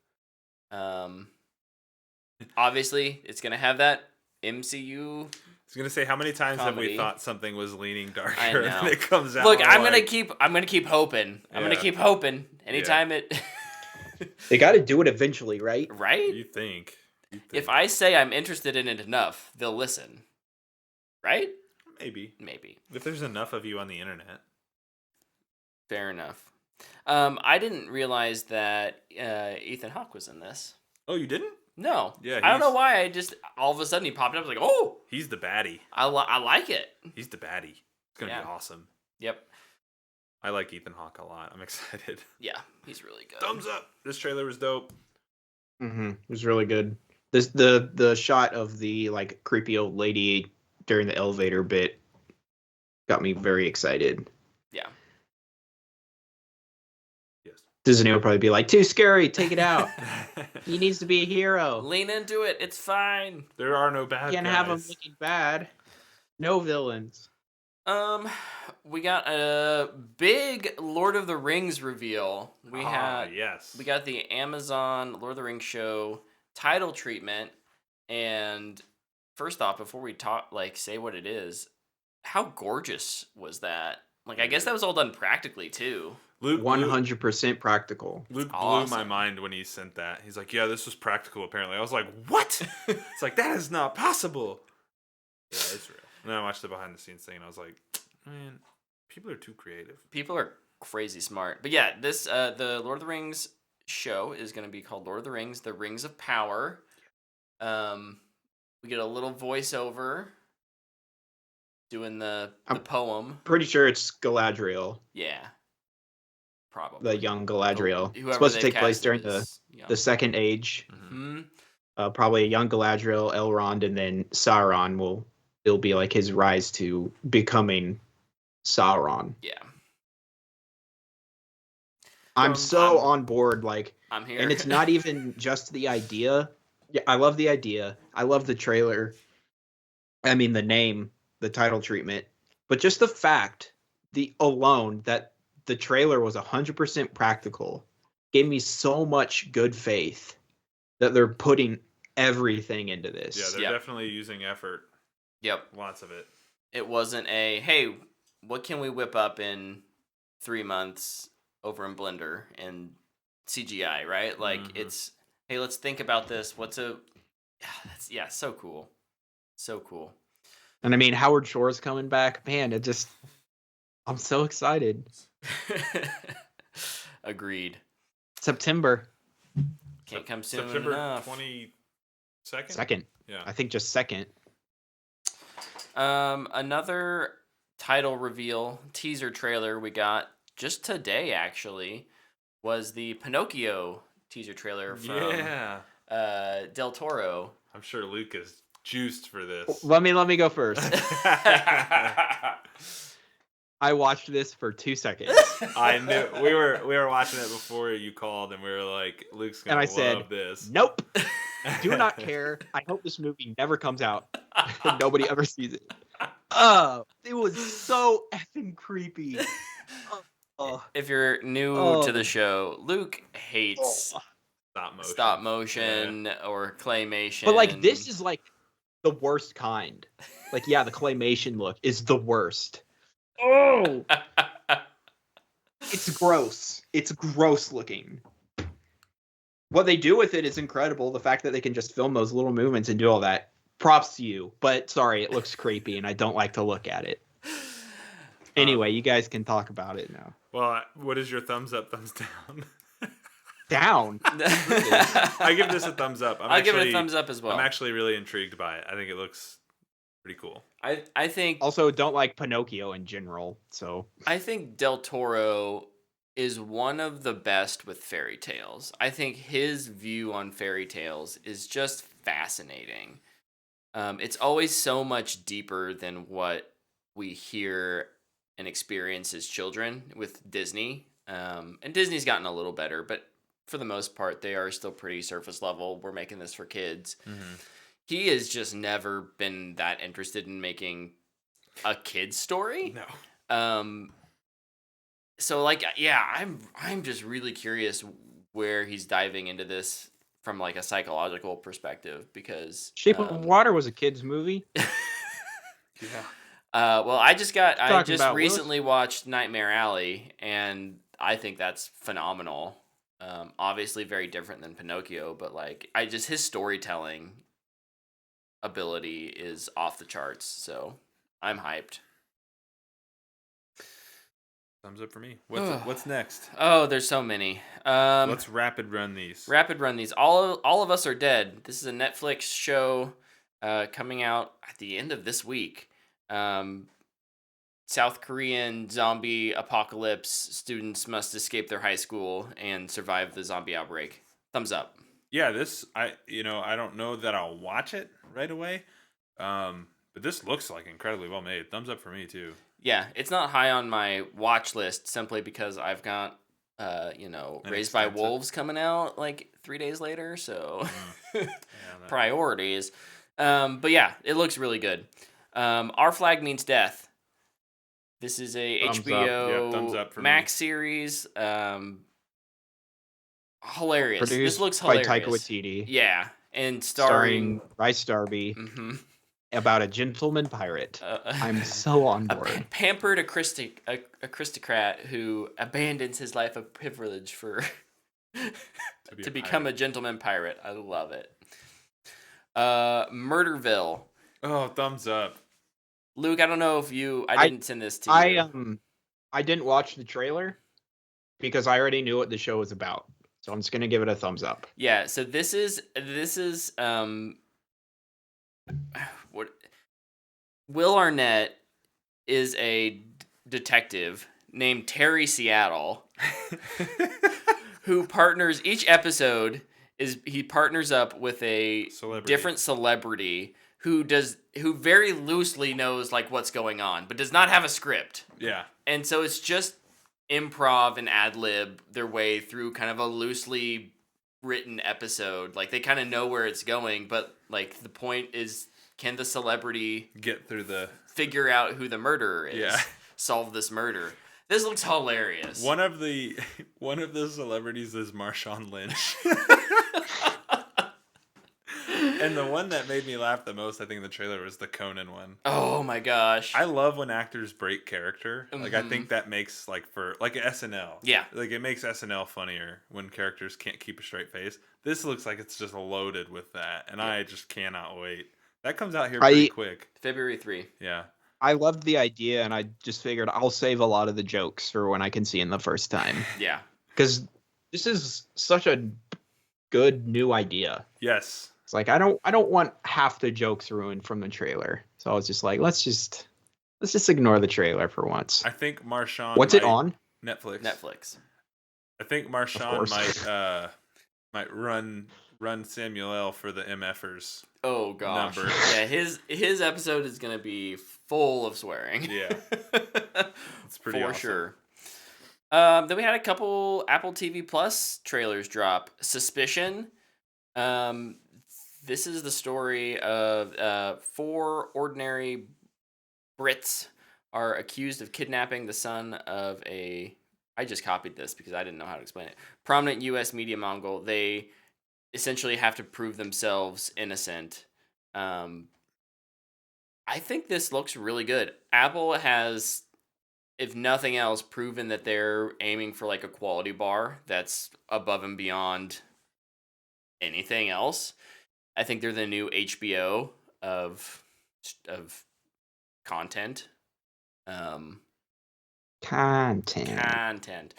Obviously, it's gonna have that MCU. I was gonna say, how many times comedy. have we thought something was leaning darker I know. and it comes out? Look, I'm gonna keep hoping. I'm gonna Yeah. keep hoping. Anytime it. They got to do it eventually, right? Right? You think? If I say I'm interested in it enough, they'll listen. Right? Maybe. Maybe. If there's enough of you on the internet. Fair enough. I didn't realize that Ethan Hawke was in this. Oh, you didn't? No. Yeah, I don't know why. I just all of a sudden he popped up. I was like, oh, He's the baddie. I like it. He's the baddie. It's gonna be awesome. Yep. I like Ethan Hawke a lot. I'm excited. Yeah, he's really good. Thumbs up. This trailer was dope. It was really good. The shot of the like creepy old lady during the elevator bit got me very excited. Yeah. Yes. Disney will probably be like, too scary, take it out. He needs to be a hero. Lean into it. It's fine. There are no bad Can't guys. have him looking bad. No villains. We got a big Lord of the Rings reveal. We got the Amazon Lord of the Rings show title treatment, and first off, before we say what it is, how gorgeous was that? Like, I guess that was all done practically too. Luke 100% practical. Luke awesome. blew my mind when he sent that. He's like, "Yeah, this was practical." Apparently, I was like, "What?" It's like, that is not possible. Yeah, it's real. And then I watched the behind the scenes thing, and I was like, "Man, people are too creative." People are crazy smart. But yeah, this the Lord of the Rings show is going to be called Lord of the Rings: The Rings of Power. We get a little voiceover doing the poem. Pretty sure it's Galadriel. Yeah. Probably. The young Galadriel. Whoever It's supposed to they've take place during casted the Second Age. Mm-hmm. Probably a young Galadriel, Elrond, and then Sauron it'll be like his rise to becoming Sauron. Yeah. I'm so on board. Like, I'm here. And it's not even just the idea. Yeah, I love the idea. I love the trailer. I mean, the name, the title treatment, but just the fact, that the trailer was 100% practical, gave me so much good faith that they're putting everything into this. Yeah, they're definitely using effort. Yep. Lots of it. It wasn't hey, what can we whip up in 3 months over in Blender and CGI, right? Like, it's, hey, let's think about this. So cool. So cool. And I mean, Howard Shore's coming back. Man, I'm so excited. Agreed. September. Can't come soon September enough. 22nd? Second. Yeah. I think just second. Another title reveal teaser trailer we got just today, actually, was the Pinocchio teaser trailer from Del Toro. I'm sure Luke is juiced for this. Let me go first. I watched this for 2 seconds. I knew we were watching it before you called, and we were like, Luke's gonna love this. Nope. Do not care. I hope this movie never comes out and nobody ever sees it. It was so effing creepy. If you're new to the show, Luke hates stop motion or claymation. But like, this is like the worst kind. Like, yeah, the claymation look is the worst. Oh, it's gross. It's gross looking. What they do with it is incredible. The fact that they can just film those little movements and do all that. Props to you. But sorry, it looks creepy and I don't like to look at it. Anyway, you guys can talk about it now. Well, what is your thumbs up, thumbs down? Down. I give this a thumbs up. I'll give it a thumbs up as well. I'm actually really intrigued by it. I think it looks pretty cool. I think also don't like Pinocchio in general, so I think Del Toro is one of the best with fairy tales. I think his view on fairy tales is just fascinating. It's always so much deeper than what we hear and experience as children with Disney. And Disney's gotten a little better, but for the most part, they are still pretty surface level. We're making this for kids. Mm-hmm. He has just never been that interested in making a kid's story. No. So like, yeah, I'm just really curious where he's diving into this from like a psychological perspective, because Shape of Water was a kid's movie. Yeah. Well, I just recently watched Nightmare Alley, and I think that's phenomenal. Obviously very different than Pinocchio, but like, his storytelling ability is off the charts, so I'm hyped. Thumbs up for me. What's next? Oh, there's so many. Let's rapid run these. All of Us Are Dead. This is a Netflix show coming out at the end of this week. South Korean zombie apocalypse. Students must escape their high school and survive the zombie outbreak. Thumbs up. Yeah, I don't know that I'll watch it right away. But this looks like incredibly well made. Thumbs up for me too. Yeah, it's not high on my watch list simply because I've got Raised by Wolves coming out like 3 days later, so priorities. But yeah, it looks really good. Our Flag Means Death. This is a HBO Max series. Hilarious. Produced this looks hilarious. By Taika Waititi. Yeah, and starring Bryce Darby. Mm-hmm. About a gentleman pirate. I'm so on board. A pampered aristocrat who abandons his life of privilege to become a gentleman pirate. I love it. Murderville. Oh, thumbs up. Luke, I don't know if I didn't send this to you. I didn't watch the trailer because I already knew what the show was about. So I'm just gonna give it a thumbs up. Yeah, so this is what Will Arnett is a detective named Terry Seattle who partners each episode he partners up with a different celebrity who very loosely knows like what's going on but does not have a script. Yeah. And so it's just improv and ad lib their way through kind of a loosely written episode. Like they kind of know where it's going, but like the point is, can the celebrity Get through the figure out who the murderer is? Yeah. Solve this murder. This looks hilarious. one of the celebrities is Marshawn Lynch. And the one that made me laugh the most, I think, in the trailer was the Conan one. Oh my gosh. I love when actors break character. Like, I think that makes, like, for, like, SNL. Yeah. Like, it makes SNL funnier when characters can't keep a straight face. This looks like it's just loaded with that, and I just cannot wait. That comes out here pretty quick. February 3. Yeah. I loved the idea, and I just figured I'll save a lot of the jokes for when I can see them the first time. Yeah. Because this is such a good new idea. Yes. It's like I don't want half the jokes ruined from the trailer. So I was just like, let's just ignore the trailer for once. I think Marshawn. What's it on? Netflix. I think Marshawn might run Samuel L. for the MFers. Oh gosh. Number. Yeah, his episode is gonna be full of swearing. Yeah. It's pretty for awesome. sure. Then we had a couple Apple TV Plus trailers drop. Suspicion. This is the story of 4 ordinary Brits are accused of kidnapping the son of a... I just copied this because I didn't know how to explain it. Prominent U.S. media mogul. They essentially have to prove themselves innocent. I think this looks really good. Apple has, if nothing else, proven that they're aiming for like a quality bar that's above and beyond anything else. I think they're the new HBO of content. Content.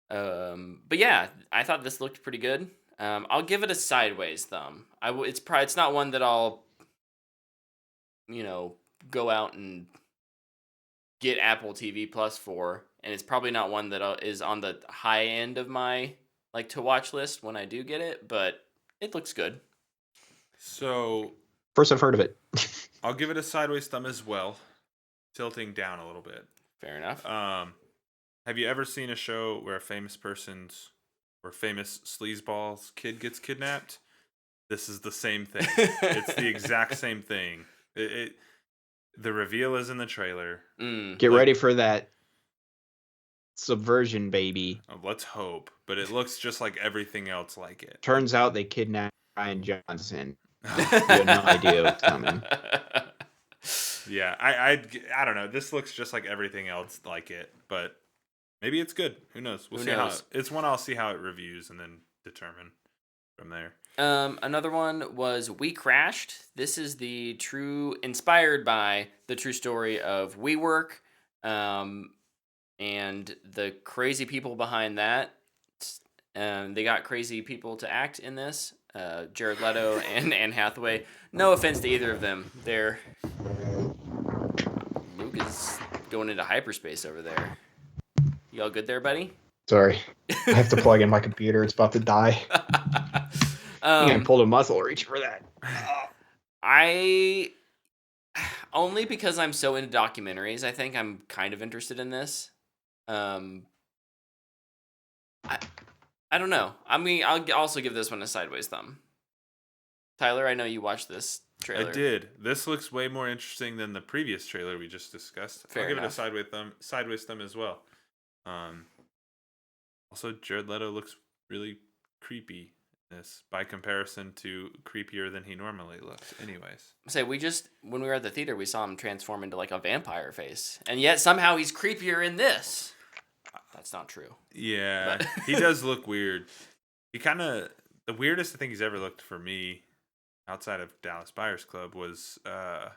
But yeah, I thought this looked pretty good. I'll give it a sideways thumb. It's not one that I'll, go out and get Apple TV Plus for, and it's probably not one that is on the high end of my like to watch list when I do get it. But it looks good. So, first I've heard of it. I'll give it a sideways thumb as well, tilting down a little bit. Fair enough. Have you ever seen a show where a famous sleazeball's kid gets kidnapped? This is the same thing. It's the exact same thing. The reveal is in the trailer. Get ready for that subversion, baby. Oh, let's hope. But it looks just like everything else like it. Turns out they kidnapped Ryan Johnson. You had no idea what's coming. Yeah, I don't know. This looks just like everything else like it, but maybe it's good. Who knows? We'll see how it's one. I'll see how it reviews and then determine from there. Another one was We Crashed. This is inspired by the true story of WeWork, and the crazy people behind that. They got crazy people to act in this. Jared Leto and Anne Hathaway. No offense to either of them. Luke is going into hyperspace over there. You all good there, buddy? Sorry. I have to plug in my computer. It's about to die. I pulled a muscle reach for that. I only because I'm so into documentaries, I think I'm kind of interested in this. I don't know. I mean, I'll also give this one a sideways thumb. Tyler, I know you watched this trailer. I did. This looks way more interesting than the previous trailer we just discussed. Fair I'll give enough. it a sideways thumb as well. Also, Jared Leto looks really creepy in this by comparison to creepier than he normally looks. Anyways. When we were at the theater, we saw him transform into like a vampire face, and yet somehow he's creepier in this. That's not true. Yeah, But he does look weird. The weirdest I think he's ever looked for me, outside of Dallas Buyers Club, was The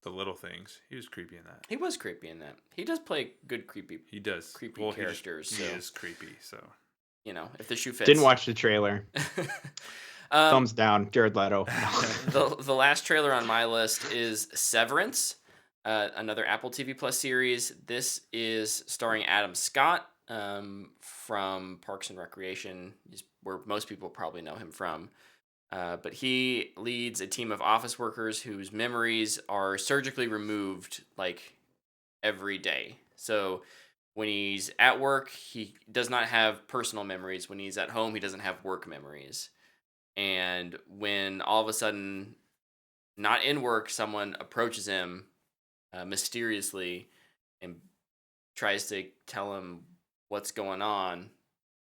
Little Things. He was creepy in that. He was creepy in that. He does play good creepy. He does. Creepy characters. He is creepy, so. If the shoe fits. Didn't watch the trailer. Thumbs down, Jared Leto. The last trailer on my list is Severance, another Apple TV Plus series. This is starring Adam Scott from Parks and Recreation, where most people probably know him from. But he leads a team of office workers whose memories are surgically removed like every day. So when he's at work, he does not have personal memories. When he's at home, he doesn't have work memories. And when all of a sudden, not in work, someone approaches him mysteriously and tries to tell him what's going on,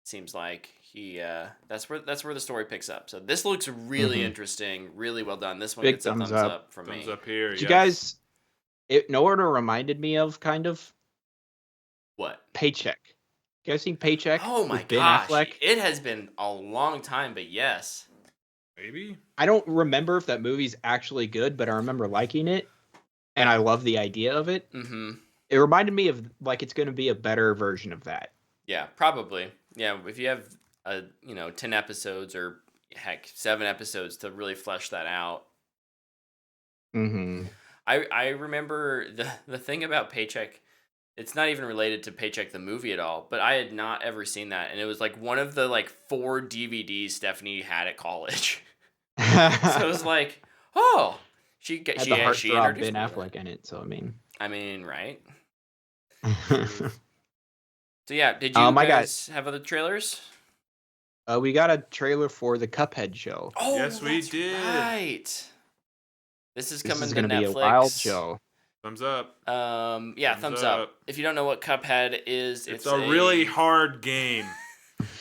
seems like that's where the story picks up. So this looks really interesting, really well done. This one Big gets a thumbs thumbs up from me. Thumbs up here. Did you guys? It know what it reminded me of, kind of. What? Paycheck. You guys seen Paycheck? Oh my with Ben gosh! Affleck? It has been a long time, but yes. Maybe. I don't remember if that movie's actually good, but I remember liking it, and I love the idea of it. Mm-hmm. It reminded me of like it's going to be a better version of that. Yeah, probably. Yeah, if you have 10 episodes or heck 7 episodes to really flesh that out. Mm-hmm. I remember the thing about Paycheck. It's not even related to Paycheck the movie at all, but I had not ever seen that, and it was like one of the like 4 DVDs Stephanie had at college. So it was like, oh, she had she the introduced heartthrob me Ben to Affleck that. in it, so I mean, right? So yeah, did you I guys have other trailers? we got a trailer for the Cuphead show. Oh, Yes, we that's did. Right. This is This coming is to going to Netflix. be a wild show. Thumbs up. Yeah, thumbs up. If you don't know what Cuphead is, It's a really hard game.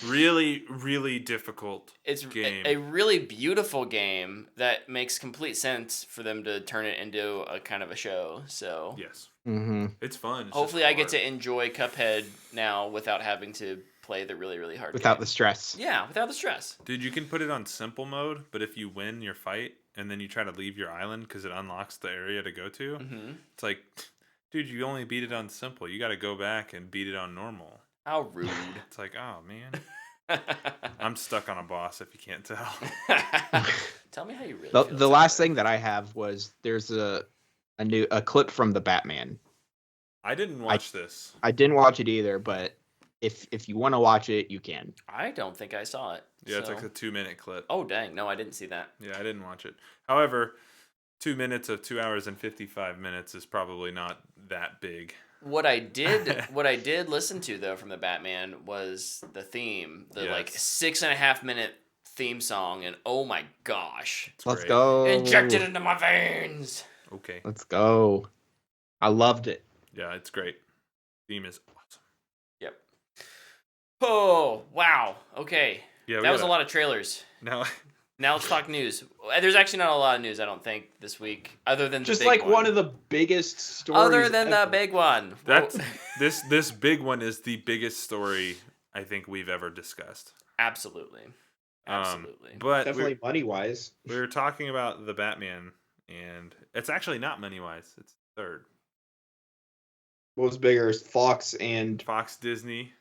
Really, really difficult game. A really beautiful game that makes complete sense for them to turn it into a kind of a show. So Yes. Mm-hmm. It's fun. It's hopefully just I get hard. to enjoy Cuphead now without having to play the really, really hard Without game. the stress. Yeah, without the stress. Dude, you can put it on simple mode, but if you win your fight and then you try to leave your island because it unlocks the area to go to, Mm-hmm. it's like, dude, you only beat it on simple. You got to go back and beat it on normal. How rude. It's like, oh, man. I'm stuck on a boss if you can't tell. Tell me how you really The, feel. the last thing that I have was there's a clip from the Batman. I didn't watch this. I didn't watch it either, but if you want to watch it, you can. I don't think I saw it. Yeah, it's so- like a 2-minute clip. Oh, dang. No, I didn't see that. Yeah, I didn't watch it. However, 2 minutes of 2 hours and 55 minutes is probably not that big. What I did listen to though from the Batman was the theme, the like Yes. 6.5 minute theme song, and oh my gosh, It's Let's great. go. inject it into my veins. Okay. Let's go. I loved it. Yeah, it's great. Theme is awesome. Yep. Oh wow. Okay. Yeah, That was a lot of trailers. Now, Now let's talk news. There's actually not a lot of news, I don't think, this week, other than Just the big like one of the biggest stories. other than the ever. big one. that's Whoa. this big one is the biggest story I think we've ever discussed. Absolutely. Absolutely. But Definitely money wise. we were talking about the Batman, and it's actually not money wise. It's third. What was bigger? Fox and Fox, Disney,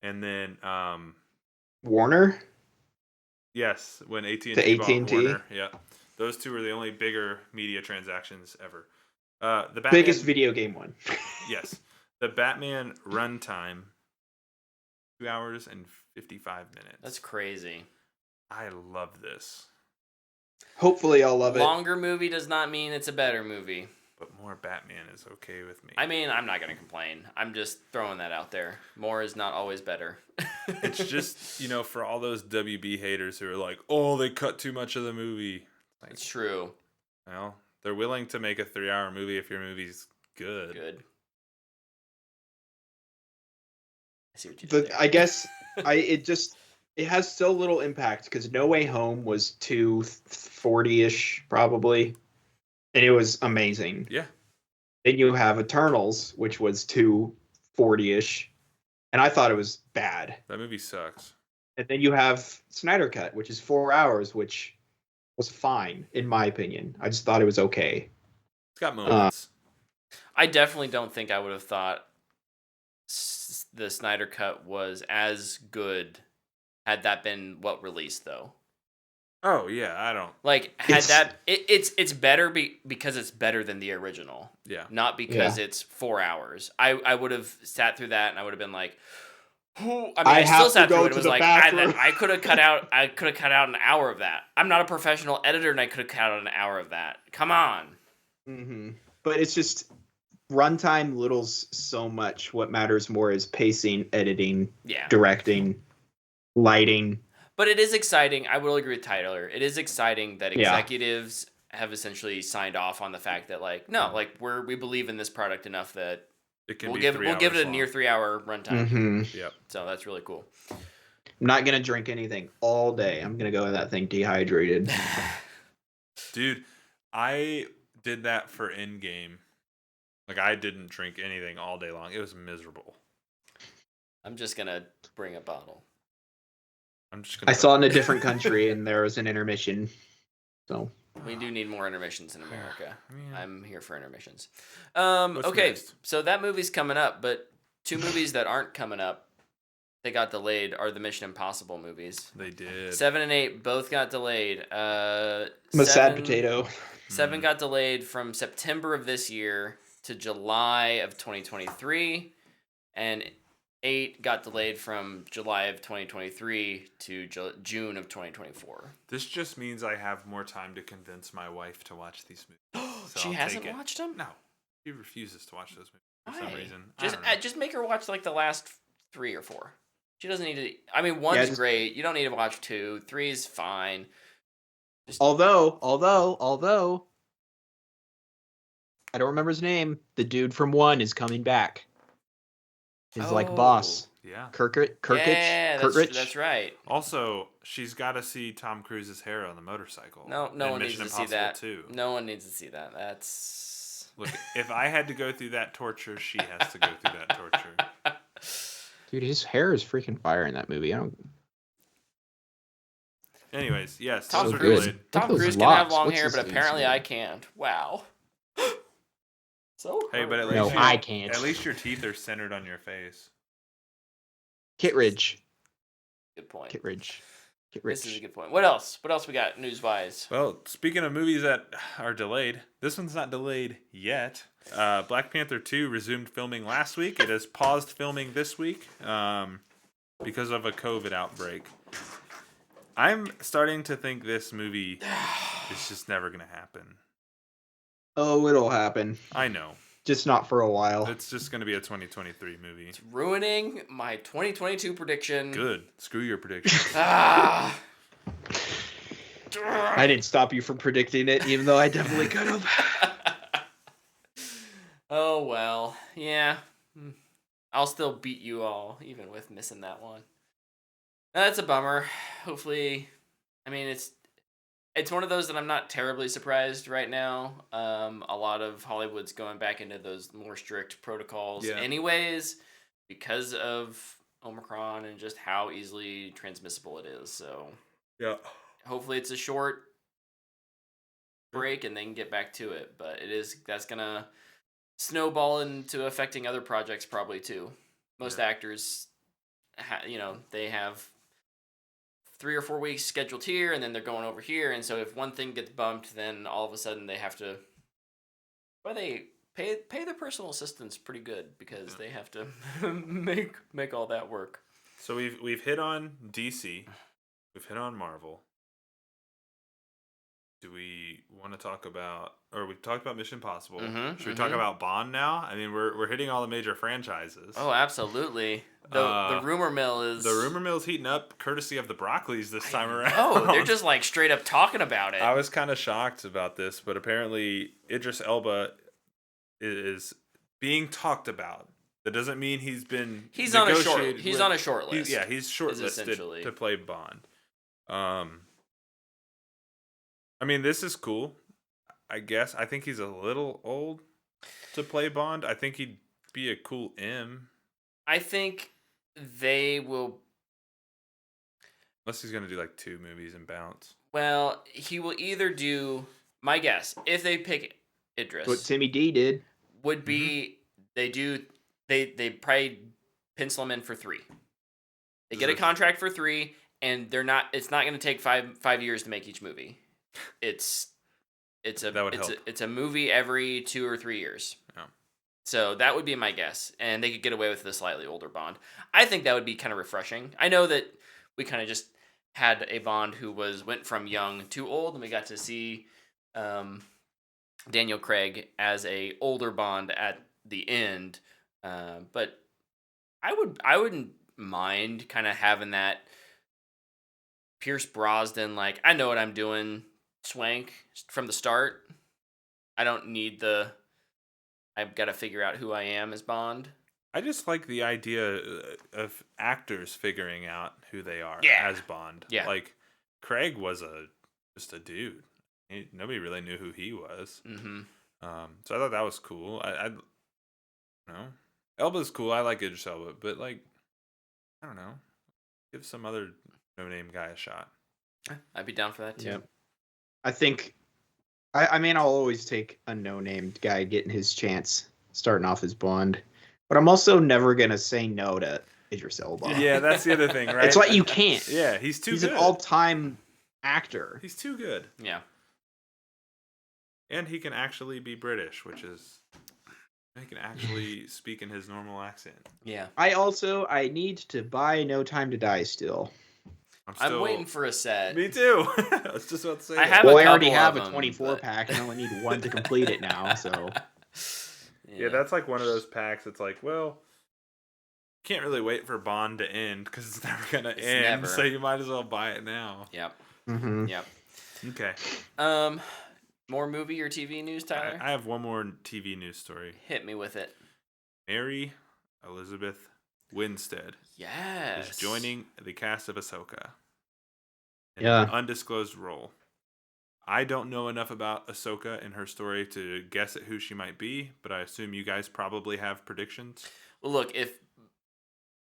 and then Warner. yes, when AT&T To bought AT&T? Warner, yeah, those two were the only bigger media transactions ever. The Batman, Biggest video game one. yes, the Batman runtime, 2 hours and 55 minutes. That's crazy. I love this, Hopefully, I'll love it. Longer movie does not mean it's a better movie. but more Batman is okay with me. I mean, I'm not going to complain. I'm just throwing that out there. More is not always better. It's just, for all those WB haters who are like, oh, they cut too much of the movie. Like, It's true. well, they're willing to make a 3-hour movie if your movie's good. Good. I see what you did there. I guess it has so little impact because No Way Home was 240-ish probably, and it was amazing. Yeah. Then you have Eternals, which was 240-ish, and I thought it was bad. That movie sucks. And then you have Snyder Cut, which is 4 hours, which was fine in my opinion. I just thought it was okay. It's got moments. I definitely don't think I would have thought the Snyder Cut was as good had that been what released, though. Oh, yeah, I don't. Like, had It's- it's better because it's better than the original, Yeah. not because it's 4 hours. I would have sat through that and I would have been like, I have still to sat go through it. to It was the like bathroom. I could have cut out an hour of that. I'm not a professional editor, and I could have cut out an hour of that. Come on. Mm-hmm. But it's just runtime littles so much. What matters more is pacing, editing, Yeah. directing, lighting. But it is exciting. I will agree with Tyler. It is exciting that Yeah. executives have essentially signed off on the fact that like no, like we believe in this product enough that It can we'll be give 3 it hours a long. near 3-hour runtime. Mm-hmm. Yep. So that's really cool. I'm not gonna drink anything all day. I'm gonna go with that thing dehydrated. Dude, I did that for Endgame. Like, I didn't drink anything all day long. It was miserable. I'm just gonna bring a bottle. I'm just gonna. I saw it in a different country and there was an intermission. So We do need more intermissions in America. Yeah. I'm here for intermissions. What's Okay, next? so that movie's coming up, but 2 movies that aren't coming up, they got delayed, are the Mission Impossible movies. They did. 7 and 8 both got delayed. I'm a sad potato. 7 got delayed from September of this year to July of 2023, and 8 got delayed from July of 2023 to June of 2024. This just means I have more time to convince my wife to watch these movies. So She I'll hasn't take it. watched them? No, she refuses to watch those movies for Why? some reason. I don't know. Just make her watch like the last 3 or 4. She doesn't need to. I mean, 1's just- great. You don't need to watch 2. 3's fine. Although I don't remember his name. The dude from 1 is coming back. His like boss. Yeah. Kirkich. Yeah, Kirkich? that's right. Also, she's got to see Tom Cruise's hair on the motorcycle. No in one needs Mission to see Impossible that. 2. No one needs to see that. That's Look, if I had to go through that torture, she has to go through that torture. Dude, his hair is freaking fire in that movie. I don't. Anyways, yes, Tom those are Cruise. delayed. Look Tom at those Cruise can have locks. long What's hair, this but dude's apparently name? I can't. Wow. So Hey, but at heartbreaking. least No, I can't. At least your teeth are centered on your face. Kittredge. Good point. Kittredge. This is a good point. What else? What else we got news wise? Well, speaking of movies that are delayed, this one's not delayed yet. Black Panther 2 resumed filming last week. It has paused filming this week because of a COVID outbreak. I'm starting to think this movie is just never going to happen. Oh, it'll happen. I know. Just not for a while. It's just going to be a 2023 movie. It's ruining my 2022 prediction. Good. Screw your prediction. Ah. I didn't stop you from predicting it, even though I definitely could have. Oh well, yeah. I'll still beat you all, even with missing that one. That's a bummer. Hopefully, I mean it's one of those that I'm not terribly surprised right now. A lot of Hollywood's going back into those more strict protocols, Yeah. anyways, because of Omicron and just how easily transmissible it is. So Yeah. hopefully it's a short break and they can get back to it. But that's gonna snowball into affecting other projects probably too. Most actors, they have 3 or 4 weeks scheduled here, and then they're going over here. And so if one thing gets bumped, then all of a sudden they have to. Well, they pay their personal assistants pretty good because they have to make all that work. So we've hit on DC. We've hit on Marvel. Do we want to talk about, or we talked about Mission Impossible? Should we talk about Bond now? I mean, we're hitting all the major franchises. Oh, absolutely. The rumor mill is The rumor mill's heating up, courtesy of the Broccolis this time around. Oh, they're just like straight up talking about it. I was kind of shocked about this, but apparently Idris Elba is being talked about. That doesn't mean he's been He's on a short negotiated he's with- on a short list. He's shortlisted to play Bond. I mean, this is cool. I guess I think he's a little old to play Bond. I think he'd be a cool M. I think they will. Unless he's gonna do like 2 movies and bounce. Well, he will either do. My guess, if they pick Idris, What Timmy D did. would be they probably pencil him in for 3. They get a contract for 3, and they're not. It's not going to take 5 years to make each movie. It's a movie every 2 or 3 years. Yeah. So that would be my guess, and they could get away with the slightly older Bond. I think that would be kind of refreshing. I know that we kind of just had a Bond who went from young to old, and we got to see Daniel Craig as a older Bond at the end. But I wouldn't mind kind of having that Pierce Brosnan, like, I know what I'm doing, swank from the start. I don't need I've got to figure out who I am as Bond. I just like the idea of actors figuring out who they are as Bond. Yeah. Like, Craig was just a dude. Nobody really knew who he was. Mm-hmm. So I thought that was cool. I don't know. Elba's cool. I like Idris Elba, but like, I don't know. Give some other no-name guy a shot. I'd be down for that too. Yep. I think, I mean, I'll always take a no-named guy getting his chance, starting off as Bond. But I'm also never going to say no to Idris Elba. Yeah, that's the other thing, right? It's like you can't. Yeah, he's He's good. an all-time actor. He's too good. Yeah. And he can actually be British, which is... He can actually speak in his normal accent. Yeah. I need to buy No Time to Die still. I'm waiting for a set. Me too. I was just about to say I that. have Well, a I already couple have of a them, 24 pack and I only need one to complete it now, so... Yeah, that's like one of those packs. It's like, well, can't really wait for Bond to end because it's never gonna end. Never. So you might as well buy it now. Yep. Mm-hmm. Yep. Okay. More movie or TV news, Tyler? I have one more TV news story. Hit me with it. Mary Elizabeth Winstead Yes. is joining the cast of Ahsoka in Yeah. an undisclosed role. I don't know enough about Ahsoka and her story to guess at who she might be, but I assume you guys probably have predictions. Well, look, if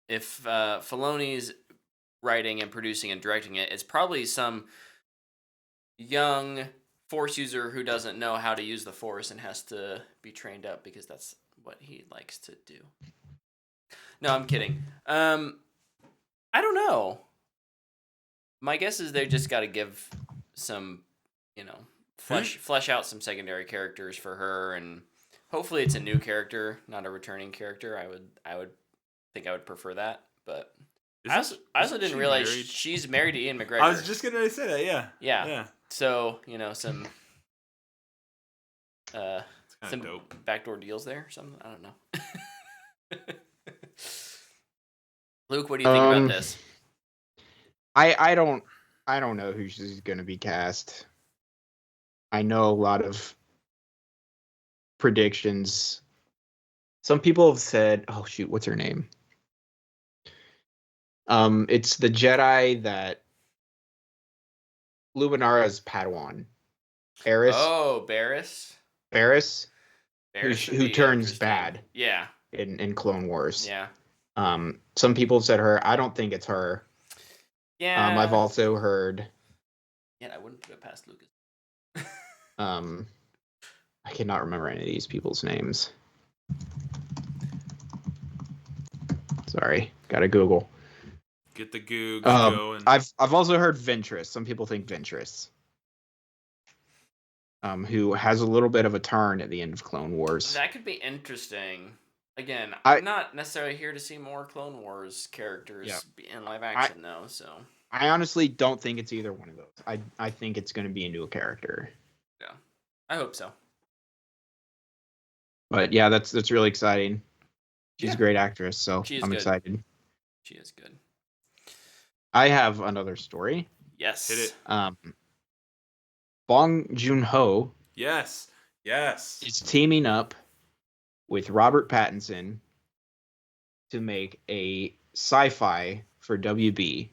Filoni's writing and producing and directing it, it's probably some young Force user who doesn't know how to use the Force and has to be trained up because that's what he likes to do. No, I'm kidding. I don't know. My guess is they just got to give some, flesh out some secondary characters for her, and hopefully it's a new character, not a returning character. I would think I would prefer that, but I also didn't realize she's married to Ian McGregor. I was just gonna say that, yeah. Yeah. So, some It's some dope. backdoor deals there or something. I don't know. Luke, what do you think about this? I don't know who she's going to be cast. I know a lot of predictions. Some people have said, oh shoot, what's her name? It's the Jedi that Luminara's Padawan. Barris. Oh, Barris. Barris, Barris would who be turns interesting. bad Yeah. in Clone Wars. Yeah. Some people said her. I don't think it's her. Yeah. I've also heard. Yeah, I wouldn't put it past Lucas. I cannot remember any of these people's names. Sorry, gotta Google. Get the Goog going. I've also heard Ventress. Some people think Ventress. Who has a little bit of a turn at the end of Clone Wars. That could be interesting. Again, I'm I'm not necessarily here to see more Clone Wars characters in live action, though. So I honestly don't think it's either one of those. I think it's going to be a new character. yeah, I hope so. But yeah, that's really exciting. She's Yeah. a great actress, so She is I'm good. excited. She is good. I have another story. Yes. Hit it. Bong Joon-ho Yes. is teaming up with Robert Pattinson to make a sci-fi for WB,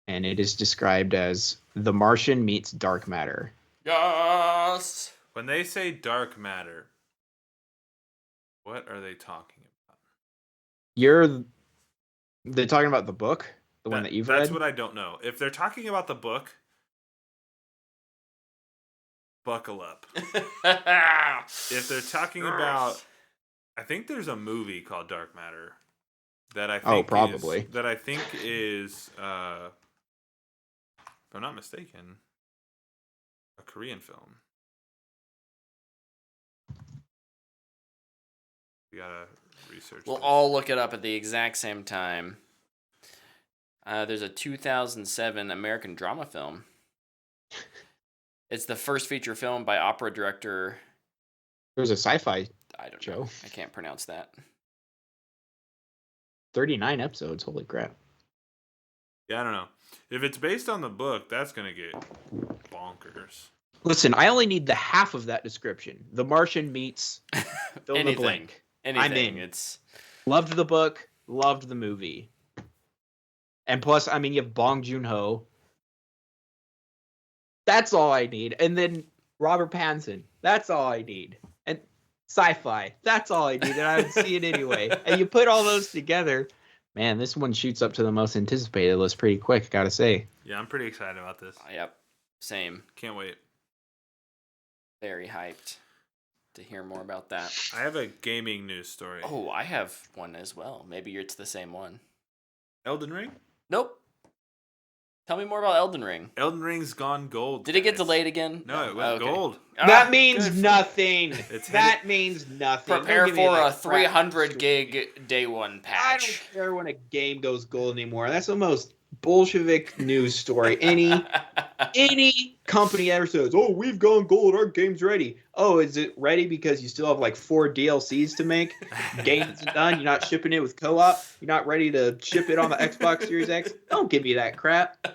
and it is described as The Martian meets Dark Matter. Yes. When they say dark matter, what are they talking about? They're talking about the book, the one that you've read? That's what I don't know. If they're talking about the book, buckle up. If they're talking about, I think there's a movie called Dark Matter that I think probably. is if I'm not mistaken, a Korean film. We gotta research. We'll this. all look it up at the exact same time. There's a 2007 American drama film. It's the first feature film by opera director. There's a sci-fi I don't Joe. know. I can't pronounce that. 39 episodes. Holy crap. Yeah, I don't know. If it's based on the book, that's gonna get bonkers. Listen, I only need the half of that description. The Martian meets fill in the Anything. blank. Anything. I'm in. It's Loved the book. Loved the movie. And plus, I mean, you have Bong Joon-ho. That's all I need. And then Robert Pattinson. That's all I need. And sci-fi. That's all I need. And I would see it anyway. And you put all those together, man, this one shoots up to the most anticipated list pretty quick, gotta say. Yeah, I'm pretty excited about this. yep. Same. Can't wait. Very hyped to hear more about that. I have a gaming news story. Oh, I have one as well. Maybe it's the same one. Elden Ring? Nope. Tell me more about Elden Ring. Elden Ring's gone gold. Did it get guys. delayed again? No, it went Okay. gold. That Ah, means good for- nothing. It's That means nothing. Prepare Don't give me for that a crap 300 story. gig day one I patch. don't care when a game goes gold anymore. That's the most Bolshevik news story. Any company ever says, "Oh, we've gone gold. Our game's ready." Oh, is it ready because you still have like 4 DLCs to make? Game's done. You're not shipping it with co-op. You're not ready to ship it on the Xbox Series X. Don't give me that crap.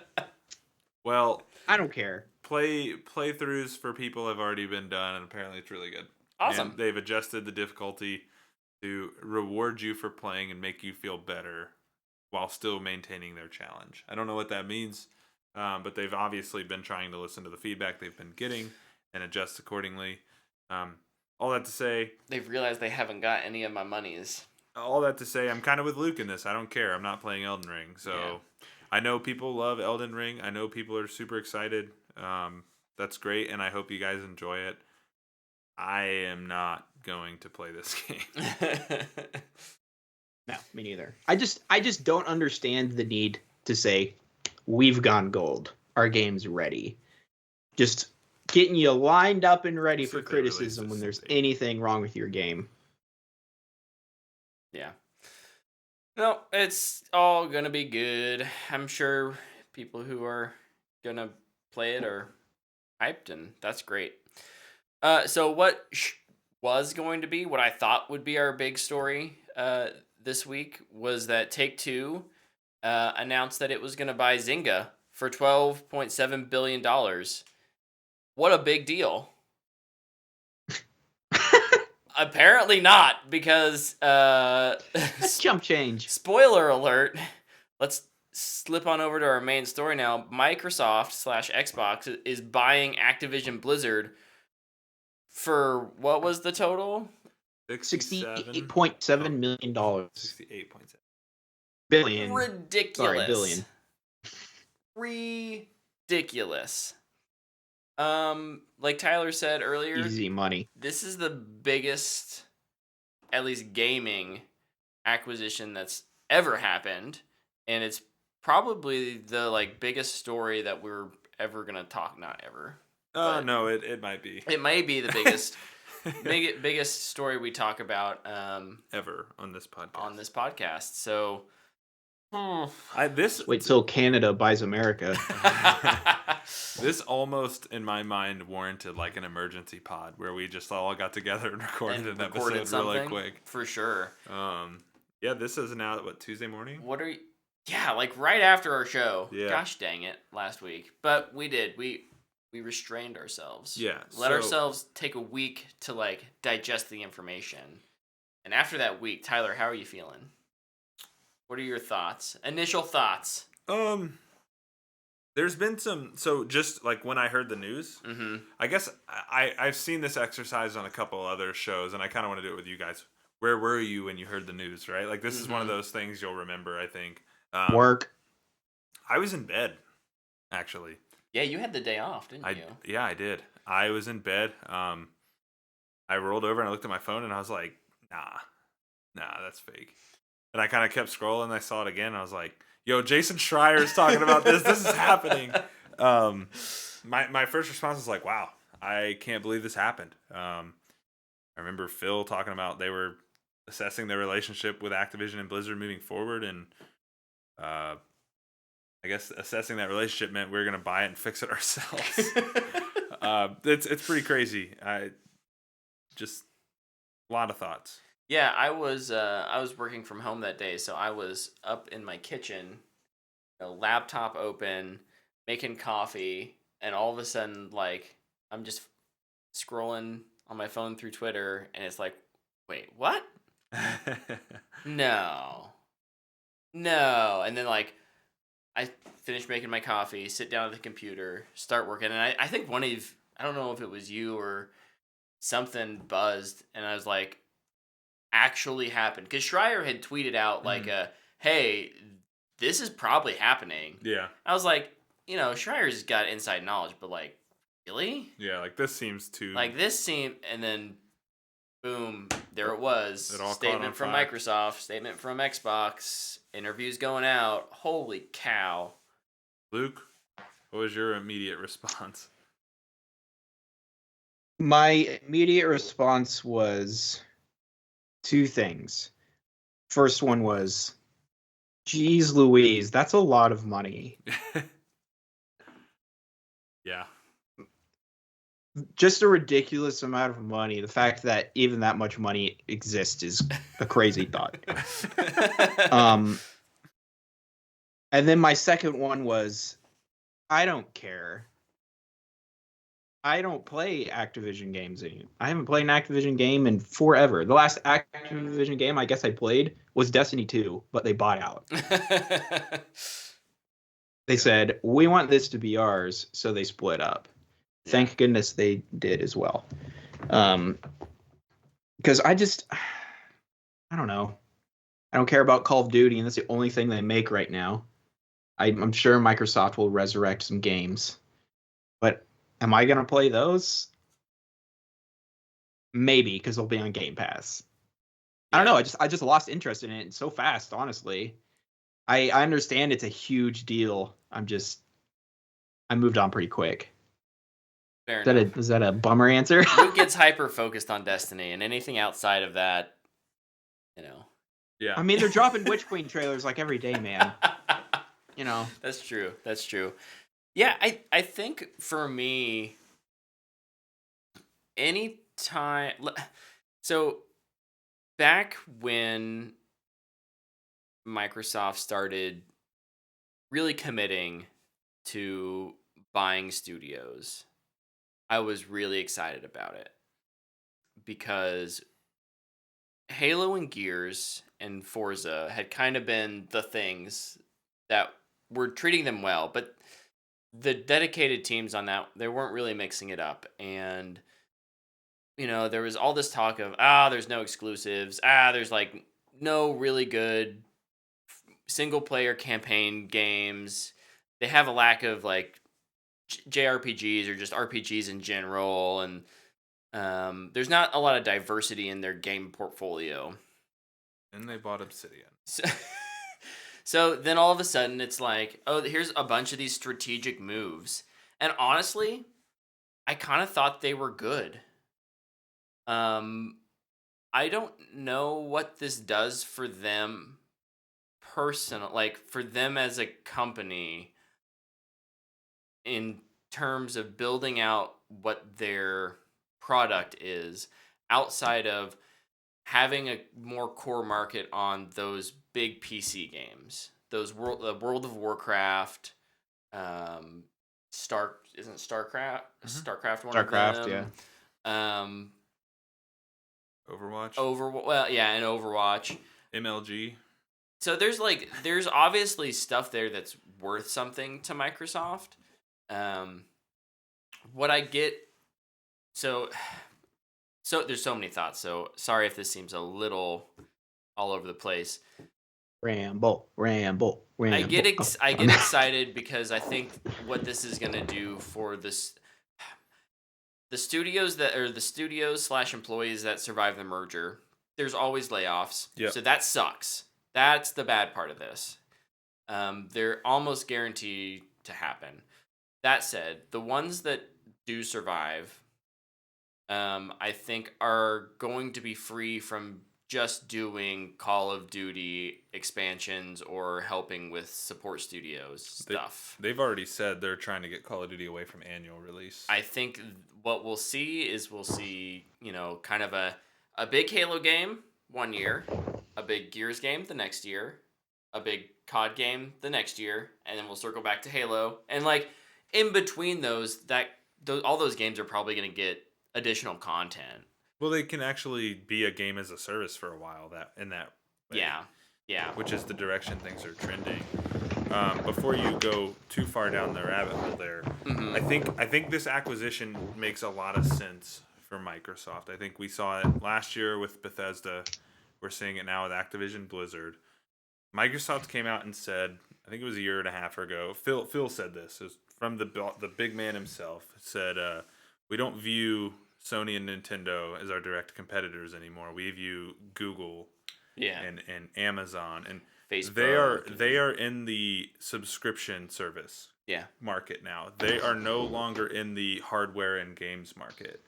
Well, I don't care. playthroughs for people have already been done, and apparently it's really good. Awesome. And they've adjusted the difficulty to reward you for playing and make you feel better while still maintaining their challenge. I don't know what that means, but they've obviously been trying to listen to the feedback they've been getting and adjust accordingly. All that to say, They've realized they haven't got any of my monies. I'm kind of with Luke in this. I don't care. I'm not playing Elden Ring. So Yeah. I know people love Elden Ring. I know people are super excited. That's great, and I hope you guys enjoy it. I am not going to play this game. No, me neither. I just don't understand the need to say we've gone gold. Our game's ready. Just getting you lined up and ready See for if they release criticism this when there's date. anything wrong with your game. Yeah. No, it's all gonna be good. I'm sure people who are gonna play it are hyped, and that's great. So what was going to be what I thought would be our big story this week was that Take-Two announced that it was gonna buy Zynga for $12.7 billion. What a big deal. Apparently not, because Jump change. spoiler alert. Let's slip on over to our main story now. Microsoft / Xbox is buying Activision Blizzard for what was the total? $68.7 million. 68.7. Billion. Ridiculous. Sorry, billion. Ridiculous. Like Tyler said earlier, Easy money. this is the biggest, at least gaming, acquisition that's ever happened, and it's probably the biggest story that we're ever gonna talk. Not ever. But No, it might be. it may be the biggest, biggest story we talk about Ever on this podcast. So, this Wait till Canada buys America. this almost in my mind warranted like an emergency pod where we just all got together and recorded an episode really quick. For sure. Yeah, this is now Tuesday morning. What are you? Yeah, like right after our show. Yeah. Gosh dang it, last week. But we did. We restrained ourselves. Yeah, Let so- ourselves take a week to digest the information. And after that week, Tyler, how are you feeling? What are your thoughts? Initial thoughts. There's been so just like when I heard the news, Mm-hmm. I guess I've seen this exercise on a couple other shows, and I kind of want to do it with you guys. Where were you when you heard the news, right? Like, this is one of those things you'll remember, I think. Work. I was in bed, actually. Yeah, you had the day off, didn't you? Yeah, I did. I was in bed. I rolled over and I looked at my phone, and I was like, nah, that's fake. And I kind of kept scrolling, and I saw it again, and I was like, yo, Jason Schreier's talking about this. This is happening. My first response was like, wow, I can't believe this happened. I remember Phil talking about they were assessing their relationship with Activision and Blizzard moving forward, and I guess assessing that relationship meant we were going to buy it and fix it ourselves. It's pretty crazy. I just A lot of thoughts. Yeah, I was working from home that day, so I was up in my kitchen, laptop open, making coffee, and all of a sudden, like, I'm just scrolling on my phone through Twitter, and it's like, wait, what? No, no, and then like I finish making my coffee, sit down at the computer, start working, and I think I don't know if it was you or something buzzed, and I was like, actually happened, because Schreier had tweeted out like hey, this is probably happening. Yeah. I was like, Schreier's got inside knowledge, but like, really? Yeah, like this seems too... Like this seemed, and then boom, there it was. It all caught on Statement from fire. Microsoft, statement from Xbox, interviews going out. Holy cow. Luke, what was your immediate response? My immediate response was two things. First one was, geez Louise, that's a lot of money. Yeah. Just a ridiculous amount of money. The fact that even that much money exists is a crazy thought. And then my second one was, I don't care. I don't play Activision games anymore. I haven't played an Activision game in forever. The last Activision game I guess I played was Destiny 2, but they bought out. They said, we want this to be ours, so they split up. Yeah. Thank goodness they did as well. Because I don't know. I don't care about Call of Duty, and that's the only thing they make right now. I'm sure Microsoft will resurrect some games. But am I going to play those? Maybe, because they'll be on Game Pass. I don't know. I just lost interest in it so fast, honestly. I understand it's a huge deal. I moved on pretty quick. Fair enough. Is that a bummer answer? Luke gets hyper focused on Destiny, and anything outside of that, Yeah. I mean, they're dropping Witch Queen trailers like every day, man. That's true. That's true. Yeah, I think for me, anytime. So back when Microsoft started really committing to buying studios, I was really excited about it because Halo and Gears and Forza had kind of been the things that were treating them well, but the dedicated teams on that, they weren't really mixing it up. And, there was all this talk of, there's no exclusives. There's like no really good single player campaign games. They have a lack of like JRPGs or just RPGs in general. And there's not a lot of diversity in their game portfolio. And they bought Obsidian. So then all of a sudden it's like, oh, here's a bunch of these strategic moves. And honestly, I kind of thought they were good. I don't know what this does for them like for them as a company in terms of building out what their product is outside of having a more core market on those big PC games, the World of Warcraft, isn't StarCraft? StarCraft one StarCraft, of them. yeah. Overwatch. And Overwatch. MLG. So there's obviously stuff there that's worth something to Microsoft. What I get, so there's so many thoughts. So sorry if this seems a little all over the place. Ramble. I get excited because I think what this is gonna do for the studios / employees that survive the merger. There's always layoffs. Yep. So that sucks. That's the bad part of this. They're almost guaranteed to happen. That said, the ones that do survive, I think are going to be free from just doing Call of Duty expansions or helping with support studios stuff. They've already said they're trying to get Call of Duty away from annual release. I think what we'll see, kind of a a big Halo game 1 year, a big Gears game the next year, a big COD game the next year, and then we'll circle back to Halo. And like in between those, all those games are probably going to get additional content. Well, they can actually be a game as a service for a while. That way, Yeah. which is the direction things are trending. Before you go too far down the rabbit hole there, I think this acquisition makes a lot of sense for Microsoft. I think we saw it last year with Bethesda. We're seeing it now with Activision Blizzard. Microsoft came out and said, I think it was a year and a half ago. Phil said this. It was from the big man himself. Said we don't view Sony and Nintendo as our direct competitors anymore. We view Google, and Amazon, and Facebook. They are in the subscription service market now. They are no longer in the hardware and games market.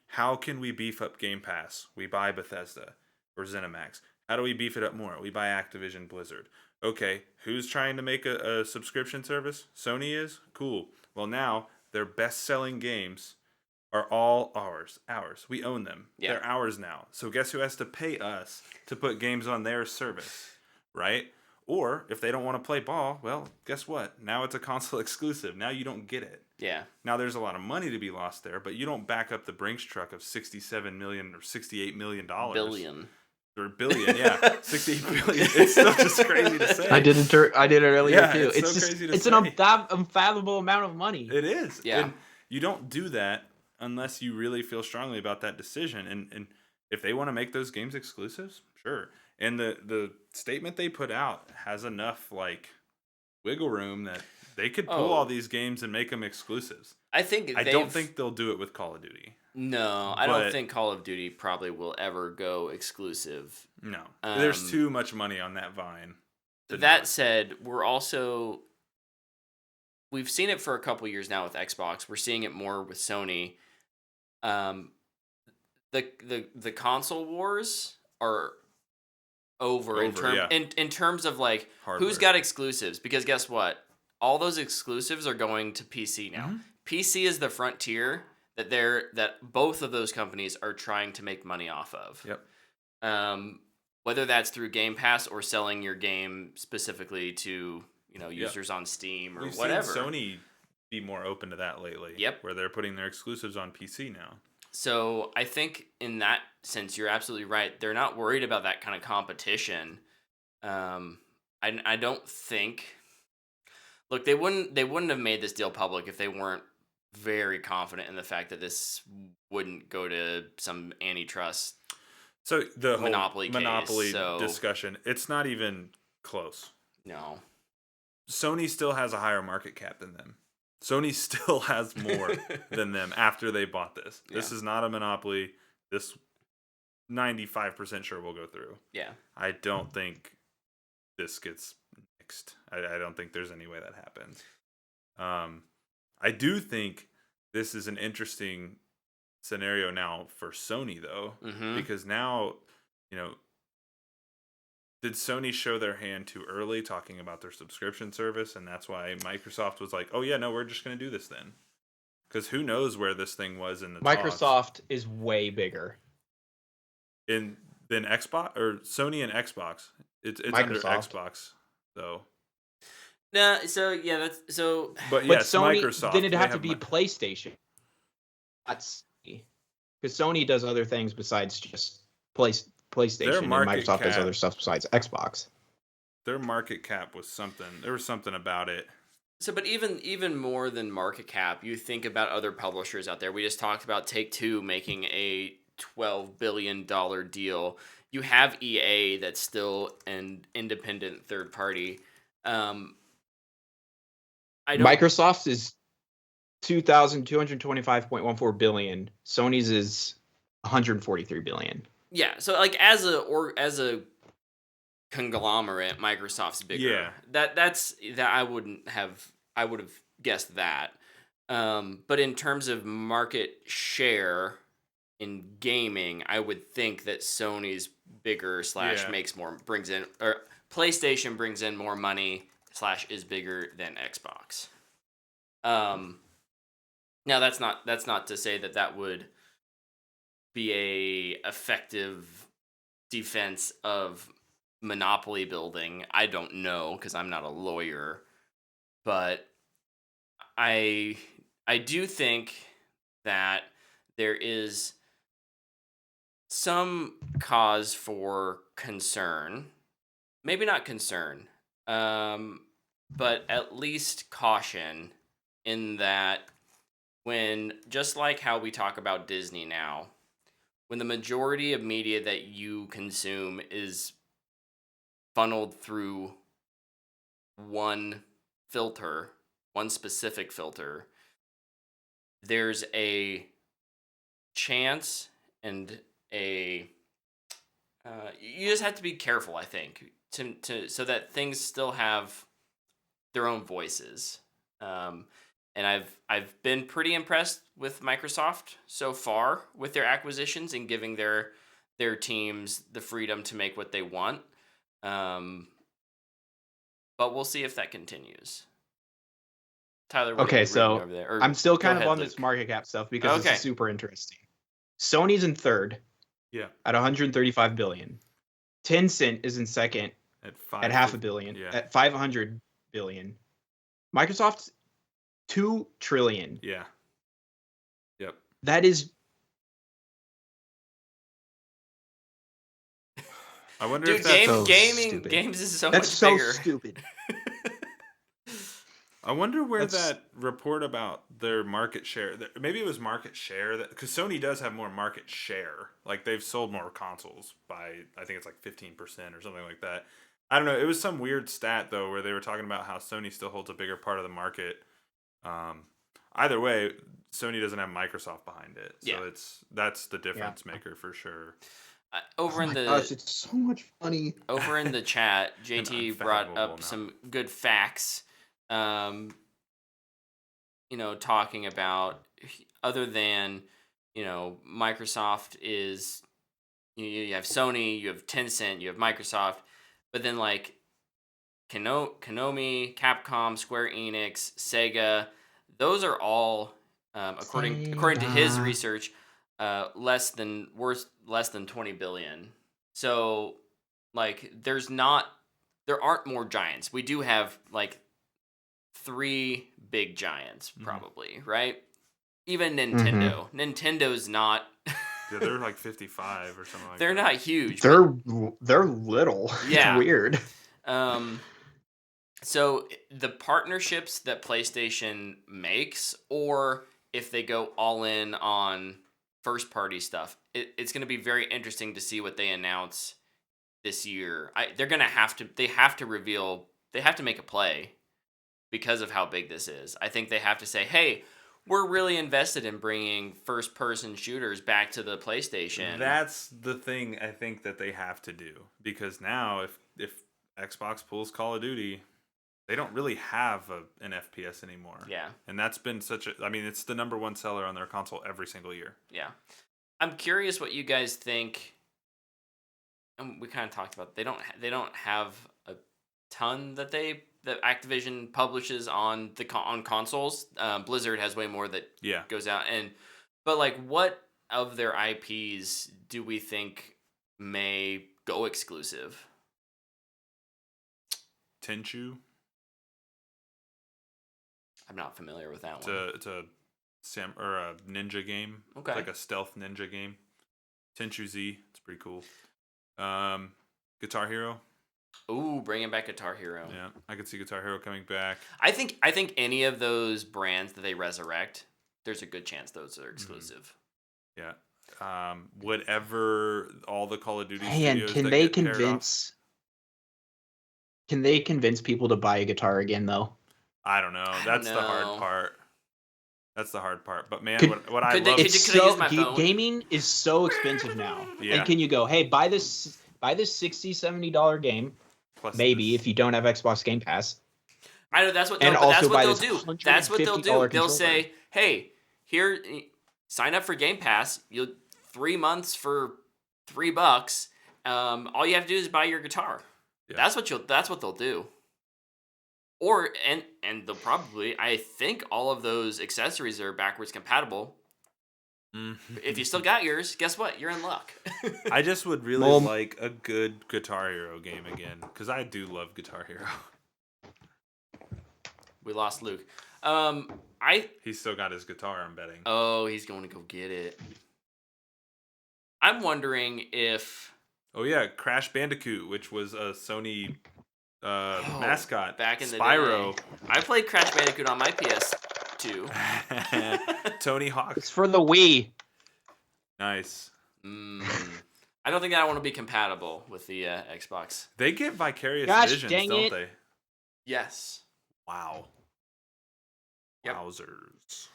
How can we beef up Game Pass? We buy Bethesda or ZeniMax. How do we beef it up more? We buy Activision Blizzard. Okay, who's trying to make a subscription service? Sony is? Cool. Well, now their best-selling games are all ours. We own them. Yeah. They're ours now. So guess who has to pay us to put games on their service, right? Or if they don't want to play ball, well, guess what? Now it's a console exclusive. Now you don't get it. Yeah. Now there's a lot of money to be lost there, but you don't back up the Brinks truck of $67 million or $68 million. Billion. Or billion, yeah. 68 billion. It's still just crazy to say. I did it earlier Yeah, too. it's so Just crazy to it's say. an unfathomable amount of money. It is. Yeah. And you don't do that unless you really feel strongly about that decision. And if they want to make those games exclusives, sure. And the statement they put out has enough like wiggle room that they could pull all these games and make them exclusives. I don't think they'll do it with Call of Duty. No, I don't think Call of Duty probably will ever go exclusive. No. There's too much money on that vine. That said, we've seen it for a couple years now with Xbox. We're seeing it more with Sony. The console wars are over in terms of like hardware. Who's got exclusives, because guess what? All those exclusives are going to PC now. PC is the frontier that both of those companies are trying to make money off of. Yep. Whether that's through Game Pass or selling your game specifically to users on Steam or We've whatever. seen Sony be more open to that lately. Yep. Where they're putting their exclusives on PC now. So I think in that sense, you're absolutely right. They're not worried about that kind of competition. I don't think. Look, they wouldn't have made this deal public if they weren't very confident in the fact that this wouldn't go to some antitrust. So the whole monopoly discussion, it's not even close. No. Sony still has a higher market cap than them. Sony still has more than them after they bought this. This is not a monopoly. This 95% sure will go through. Yeah. I don't think this gets nixed. I don't think there's any way that happens. I do think this is an interesting scenario now for Sony, though, because now, did Sony show their hand too early talking about their subscription service, and that's why Microsoft was like, oh yeah, no, we're just going to do this then? Because who knows where this thing was in the Microsoft is way bigger than Xbox or Sony and Xbox. It's under Xbox, though. No, so yeah, that's so. But yes, Sony, Microsoft. then it'd have to be PlayStation. That's because Sony does other things besides just PlayStation, and Microsoft does other stuff besides Xbox. Their market cap was something. There was something about it. So, but even more than market cap, you think about other publishers out there. We just talked about Take-Two making a $12 billion deal. You have EA that's still an independent third party. Microsoft's is $2,225.14 billion. Sony's is $143 billion. Yeah, so like as a conglomerate, Microsoft's bigger. Yeah. I would have guessed that. But in terms of market share in gaming, I would think that Sony's bigger / makes more, brings in, or PlayStation brings in more money / is bigger than Xbox. Now that's not to say that would be a effective defense of monopoly building. I don't know because I'm not a lawyer, but I do think that there is some cause for concern. Maybe not concern, but at least caution in that when, just like how we talk about Disney now, when the majority of media that you consume is funneled through one filter, one specific filter, there's a chance and you just have to be careful, I think, to so that things still have their own voices. And I've been pretty impressed with Microsoft so far with their acquisitions and giving their teams the freedom to make what they want. But we'll see if that continues. Tyler, what are Okay, you reading so over there? Or I'm still go kind of ahead, on Luke. this market cap stuff because Okay. this is super interesting. Sony's in third Yeah. at 135 billion. Tencent is in second at half a billion, Yeah. at 500 billion. Microsoft's 2 trillion. Yeah. Yep. That is I wonder Dude, if that's so gaming stupid. games is so that's much so bigger. stupid. I wonder where That's- that report about their market share. Maybe it was market share that because Sony does have more market share. Like they've sold more consoles by I think it's like 15% or something like that. I don't know. It was some weird stat though where they were talking about how Sony still holds a bigger part of the market. Either way, Sony doesn't have Microsoft behind it, so Yeah. that's the difference maker for sure. Over in the gosh, it's so much funny. over in the chat, JT brought unfathomable up some good facts. Talking about other than Microsoft is you have Sony, you have Tencent, you have Microsoft, but then like Konami, Capcom, Square Enix, Sega, those are all according to his Sega. research less than 20 billion. So like there aren't more giants. We do have like 3 big giants probably, right? Even Nintendo. Nintendo's not Yeah, they're like 55 or something like they're that. not huge. They're little. Yeah. It's weird. So the partnerships that PlayStation makes, or if they go all in on first party stuff, it's going to be very interesting to see what they announce this year. They have to make a play because of how big this is. I think they have to say, hey, we're really invested in bringing first person shooters back to the PlayStation. That's the thing I think that they have to do because now if Xbox pulls Call of Duty, they don't really have an FPS anymore. Yeah. And that's been it's the number 1 seller on their console every single year. Yeah. I'm curious what you guys think. And we kind of talked about they don't have a ton that Activision publishes on consoles. Blizzard has way more that goes out, but like what of their IPs do we think may go exclusive? Tenchu. I'm not familiar with that one. It's a ninja game. Okay. It's like a stealth ninja game. Tenchu Z. It's pretty cool. Guitar Hero. Ooh, bringing back Guitar Hero. Yeah, I could see Guitar Hero coming back. I think any of those brands that they resurrect, there's a good chance those are exclusive. Yeah. Whatever all the Call of Duty Hey, and studios can that they get paired off- convince people to buy a guitar again though? I don't know. I That's don't the know. hard part. That's the hard part. But man, Could- what I could they- love could It's you use so my phone? gaming is so expensive now. Yeah. And can you go, hey, buy this $60-$70 game, plus maybe this- if you don't have Xbox Game Pass. I know that's what And they'll, also that's what buy they'll this do. That's what they'll do. $150 They'll controller. say, "Hey, here, sign up for Game Pass. You'll 3 months for $3. All you have to do is buy your guitar." Yeah. That's what they'll do. Or and they'll probably, I think all of those accessories are backwards compatible. If you still got yours, guess what? You're in luck. I just would really Well, like a good Guitar Hero game again, because I do love Guitar Hero. We lost Luke. He's still got his guitar, I'm betting. Oh, he's going to go get it. I'm wondering if... Oh yeah, Crash Bandicoot, which was a Sony mascot. Back in the Spyro. day. I played Crash Bandicoot on my PS2. Tony Hawk. it's for the Wii. Nice. I don't think that one will be compatible with the Xbox. They get vicarious Gosh, visions, dang don't it. they? Yes. Wow. Yep. Wowzers.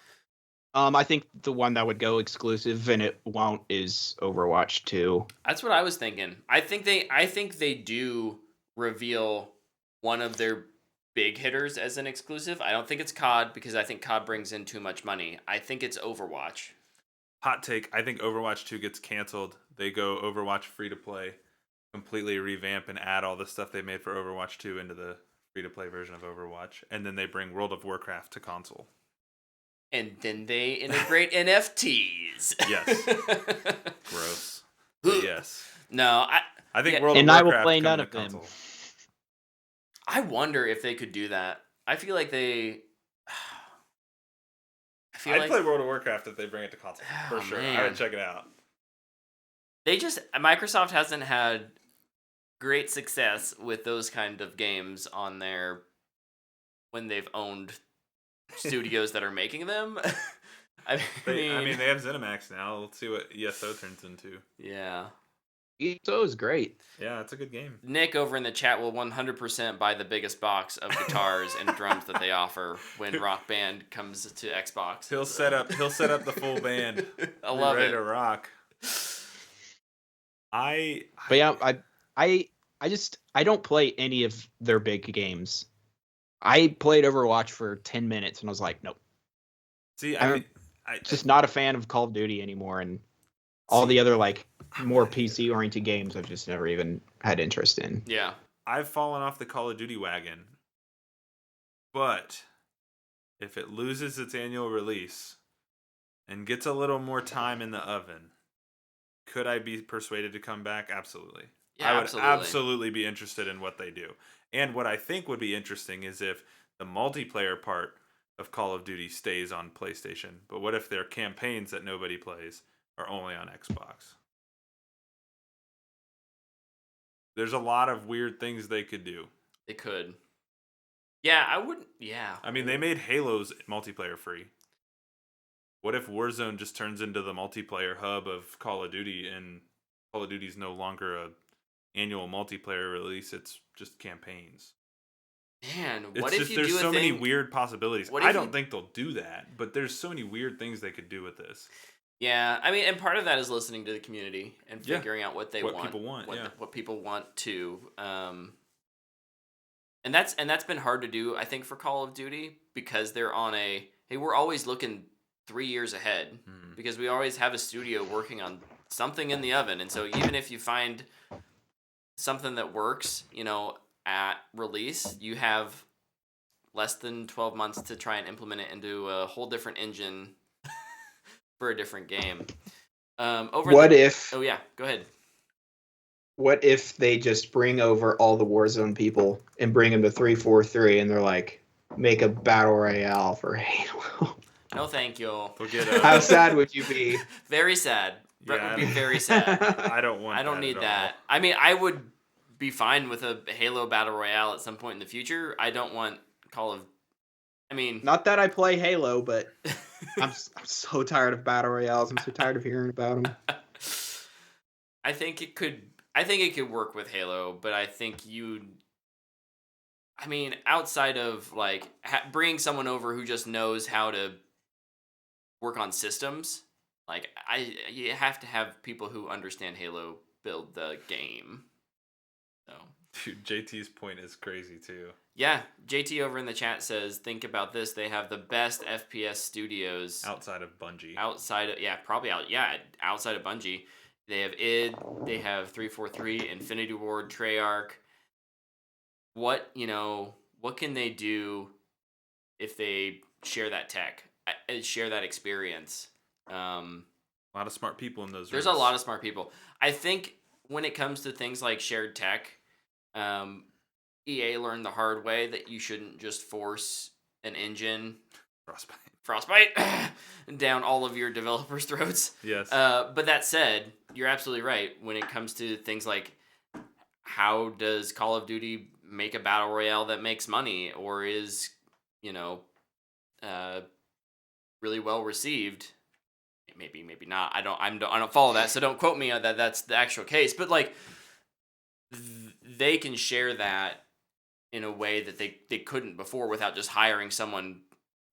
I think the one that would go exclusive and it won't is Overwatch 2. That's what I was thinking. I think they do reveal one of their big hitters as an exclusive. I don't think it's COD because I think COD brings in too much money. I think it's Overwatch. Hot take, I think Overwatch 2 gets canceled. They go Overwatch free to play, completely revamp and add all the stuff they made for Overwatch 2 into the free to play version of Overwatch, and then they bring World of Warcraft to console. And then they integrate NFTs. Yes. Gross. But yes. No, I think yeah, World and of I will Warcraft play coming none to of them. console. I wonder if they could do that. I feel like they. I'd play World of Warcraft if they bring it to console. Oh, For sure. man. I would check it out. Microsoft hasn't had great success with those kind of games on their when they've owned studios that are making them. I mean, they have ZeniMax now. Let's see what ESO turns into. yeah. ESO is great. Yeah, it's a good game. Nick over in the chat will 100% buy the biggest box of guitars and drums that they offer when Rock Band comes to Xbox. He'll set up the full band. I love ready it. to rock. But yeah, I don't play any of their big games. I played Overwatch for 10 minutes and I was like, nope. See, I'm just not a fan of Call of Duty anymore, and all the other like more PC oriented games I've just never even had interest in. Yeah. I've fallen off the Call of Duty wagon. But if it loses its annual release and gets a little more time in the oven, could I be persuaded to come back? Absolutely. Yeah, I would absolutely. absolutely be interested in what they do. And what I think would be interesting is if the multiplayer part of Call of Duty stays on PlayStation. But what if their campaigns that nobody plays are only on Xbox? There's a lot of weird things they could do. They could. Yeah, I wouldn't. Yeah. I mean, they made Halo's multiplayer free. What if Warzone just turns into the multiplayer hub of Call of Duty, and Call of Duty's no longer a annual multiplayer release? It's just campaigns. Man, It's what just, if you there's do a so thing? many weird possibilities. What if I don't you- think they'll do that, but there's so many weird things they could do with this. Yeah, I mean, and part of that is listening to the community and Yeah. figuring out what they What want, people want, yeah. what people want to, and that's been hard to do, I think, for Call of Duty because they're on a hey, we're always looking 3 years ahead because we always have a studio working on something in the oven, and so even if you find something that works, at release, you have less than 12 months to try and implement it into a whole different engine for a different game. Oh yeah, go ahead. What if they just bring over all the Warzone people and bring them to 343 and they're like, make a battle royale for Halo? No, thank you. How sad would you be? Very sad. Brett Yeah, would be very sad. I don't want. I don't that need at that. I mean, I would be fine with a Halo battle royale at some point in the future. I don't want Call of. I mean, Not that I play Halo, but I'm so tired of battle royales. I'm so tired of hearing about them. I think it could work with Halo, but I think I mean, outside of like bringing someone over who just knows how to work on systems, like you have to have people who understand Halo build the game. So, Dude, JT's point is crazy too. yeah, JT over in the chat says, think about this. They have the best FPS studios Outside of Bungie. outside of Bungie. They have id, they have 343, Infinity Ward, Treyarch. What can they do if they share that tech, share that experience? A lot of smart people in those There's rooms. a lot of smart people. I think when it comes to things like shared tech, EA learned the hard way that you shouldn't just force an engine Frostbite down all of your developers' throats. Yes. But that said, you're absolutely right. When it comes to things like how does Call of Duty make a battle royale that makes money or is, really well received? Maybe not. I don't follow that, so don't quote me on that. That's the actual case. But like, they can share that in a way that they couldn't before without just hiring someone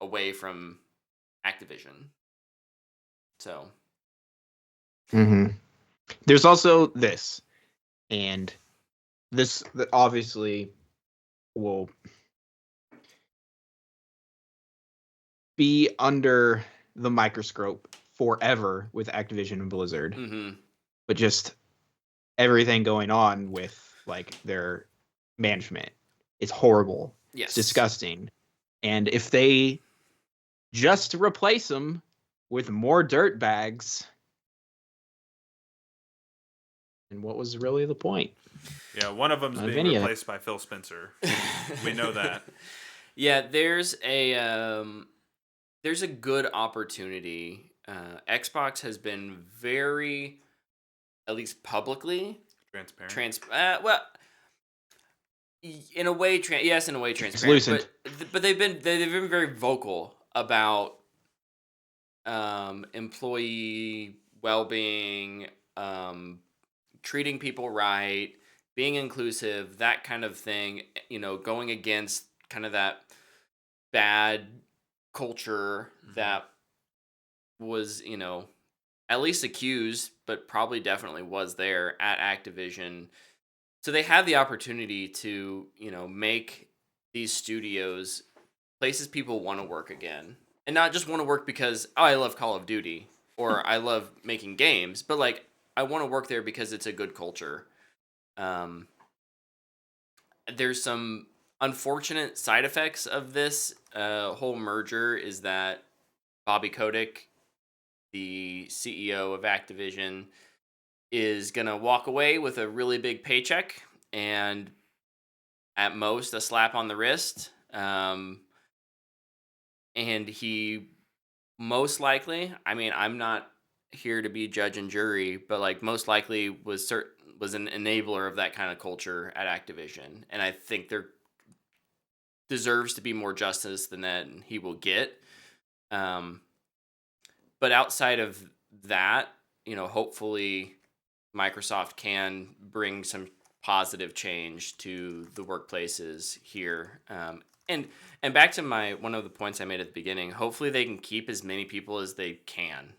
away from Activision. So There's also this, and this obviously will be under the microscope forever with Activision and Blizzard. But just everything going on with like their management is horrible. yes, It's disgusting. And if they just replace them with more dirt bags, and what was really the point? Yeah, one of them's Not being any of it. replaced by Phil Spencer. We know that. Yeah, there's a good opportunity. Xbox has been very, at least publicly, Transparent. well, in a way, yes, in a way, transparent. But they've been very vocal about employee well-being, treating people right, being inclusive, that kind of thing. Going against kind of that bad culture that was, at least accused, but probably definitely was there at Activision. So they have the opportunity to, make these studios places people want to work again. And not just want to work because, I love Call of Duty or I love making games, but like, I want to work there because it's a good culture. There's some unfortunate side effects of this whole merger is that Bobby Kotick, the CEO of Activision, is going to walk away with a really big paycheck and at most a slap on the wrist. And he most likely, I'm not here to be judge and jury, but like most likely was an enabler of that kind of culture at Activision. And I think there deserves to be more justice than that he will get. But outside of that, hopefully Microsoft can bring some positive change to the workplaces here. And back to one of the points I made at the beginning, hopefully they can keep as many people as they can.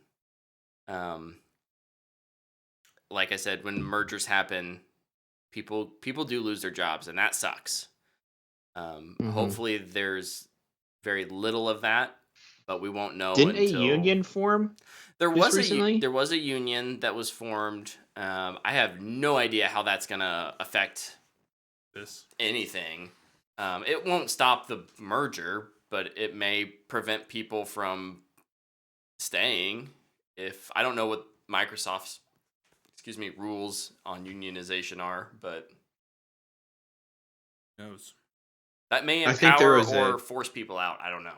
Like I said, when mergers happen, people do lose their jobs, and that sucks. Hopefully there's very little of that, but we won't know. Didn't until... a union form? There was recently? There was a union that was formed. I have no idea how that's gonna affect anything. It won't stop the merger, but it may prevent people from staying. If I don't know what Microsoft's rules on unionization are, but Who knows? that may I think there empower was or force people out. I don't know.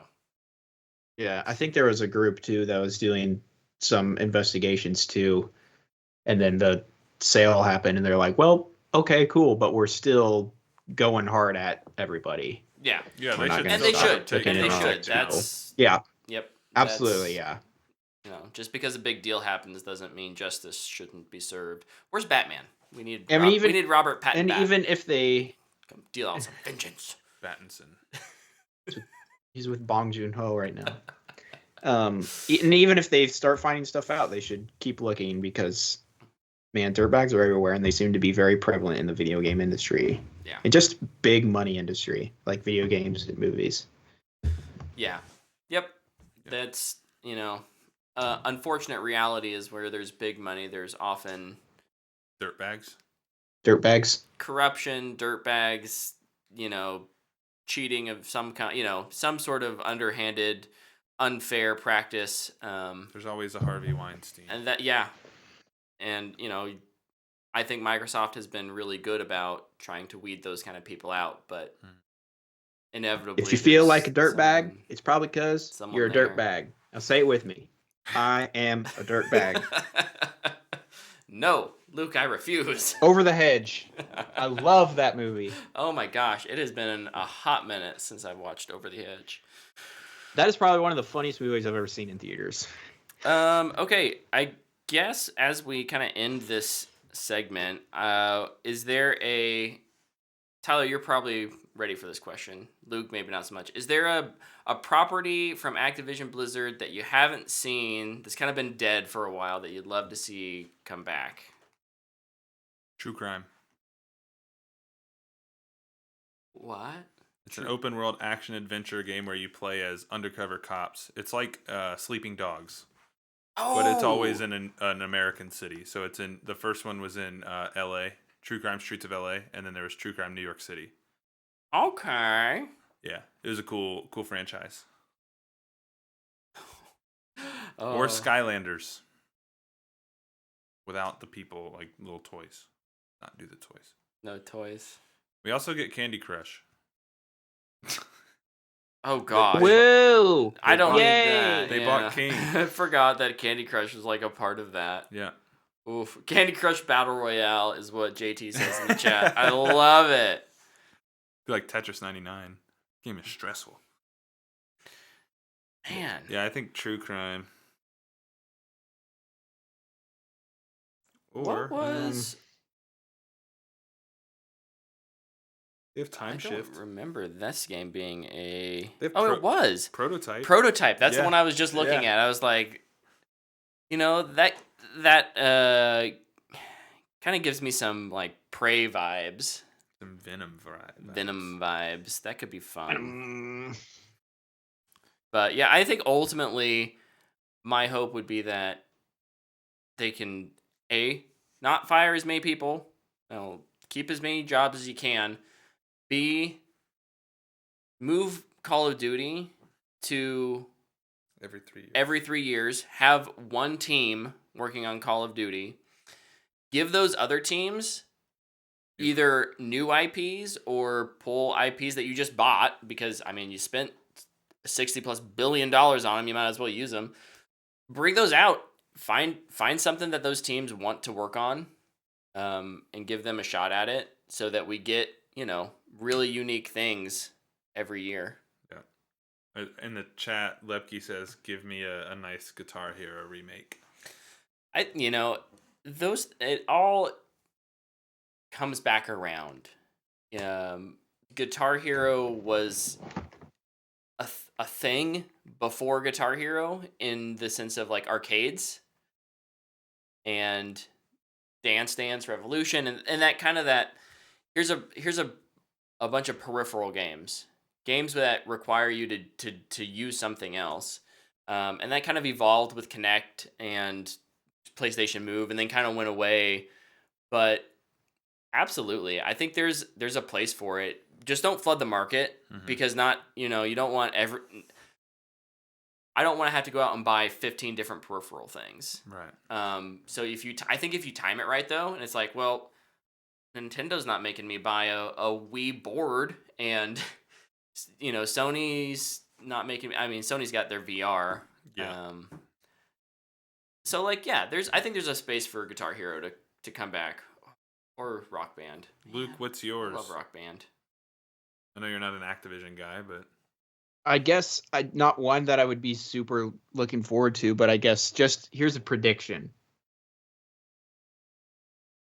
Yeah, I think there was a group too that was doing some investigations too, and then the sale happened, and they're like, "Well, okay, cool, but we're still going hard at everybody." Yeah, Yeah, We're not they gonna should. stop and they taking should. it. That's Yeah, yep. absolutely, That's, yeah. Just because a big deal happens doesn't mean justice shouldn't be served. Where's Batman? We need. I mean, we need Robert Pattinson. And even if they come deal out some vengeance. Pattinson. He's with Bong Joon-ho right now. And even if they start finding stuff out, they should keep looking because, man, dirtbags are everywhere, and they seem to be very prevalent in the video game industry. Yeah. And just big money industry, like video games and movies. Yeah. Yep. That's, unfortunate reality is where there's big money, there's often Dirtbags. Dirtbags. corruption, dirtbags, cheating of some kind, some sort of underhanded, unfair practice. There's always a Harvey Weinstein. And and I think Microsoft has been really good about trying to weed those kind of people out, but inevitably, If you feel like a there's dirtbag, it's probably because someone you're a there. dirtbag. Now say it with me. I am a dirtbag. No, Luke, I refuse. Over the Hedge. I love that movie. Oh my gosh, it has been a hot minute since I've watched Over the Edge. That is probably one of the funniest movies I've ever seen in theaters. Okay, I guess as we kind of end this segment, is there Tyler, you're probably ready for this question. Luke, maybe not so much. Is there a property from Activision Blizzard that you haven't seen that's kind of been dead for a while that you'd love to see come back? True Crime. What? It's an open world action adventure game where you play as undercover cops. It's like Sleeping Dogs. Oh, But it's always in an American city. So the first one was in L.A., True Crime Streets of L.A., and then there was True Crime New York City. Okay. Yeah, it was a cool franchise. Oh. Or Skylanders. Without the people, like little toys. Not do the toys. No toys. We also get Candy Crush. Oh gosh. Whoa! I don't Yay! need that. They yeah. bought King. I forgot that Candy Crush was like a part of that. Yeah. Oof. Candy Crush Battle Royale is what JT says in the chat. I love it. Be like Tetris 99. Game is stressful. Man. Yeah, I think True Crime. Or What was... they have Time I Shift. don't remember this game being a... They have it was. Prototype. Prototype. That's the Yeah. one I was just looking Yeah. at. I was like, that kind of gives me some like Prey vibes. Some Venom vibes. Venom vibes. That could be fun. Mm, But yeah, I think ultimately my hope would be that they can not fire as many people, keep as many jobs as you can. B, move Call of Duty to Every 3 years. every 3 years, have one team working on Call of Duty. Give those other teams either new IPs or pull IPs that you just bought because, you spent $60+ billion on them. You might as well use them. Bring those out. Find something that those teams want to work on, and give them a shot at it so that we get, really unique things every year. Yeah. In the chat, Lepke says, give me a nice Guitar Hero remake. It all comes back around. Guitar Hero was a thing before Guitar Hero in the sense of like arcades and Dance Dance Revolution and that kind of that. Here's a bunch of peripheral games that require you to use something else, and that kind of evolved with Kinect and PlayStation Move, and then kind of went away. But absolutely, I think there's a place for it. Just don't flood the market because you don't want I don't want to have to go out and buy 15 different peripheral things. Right. So I think if you time it right though, and it's like, well, Nintendo's not making me buy a Wii board, and Sony's not making me. Sony's got their VR. Yeah. So like, yeah, I think there's a space for Guitar Hero to come back, or Rock Band. Luke, what's yours? I love Rock Band. I know you're not an Activision guy, but I guess not one that I would be super looking forward to, but I guess just here's a prediction.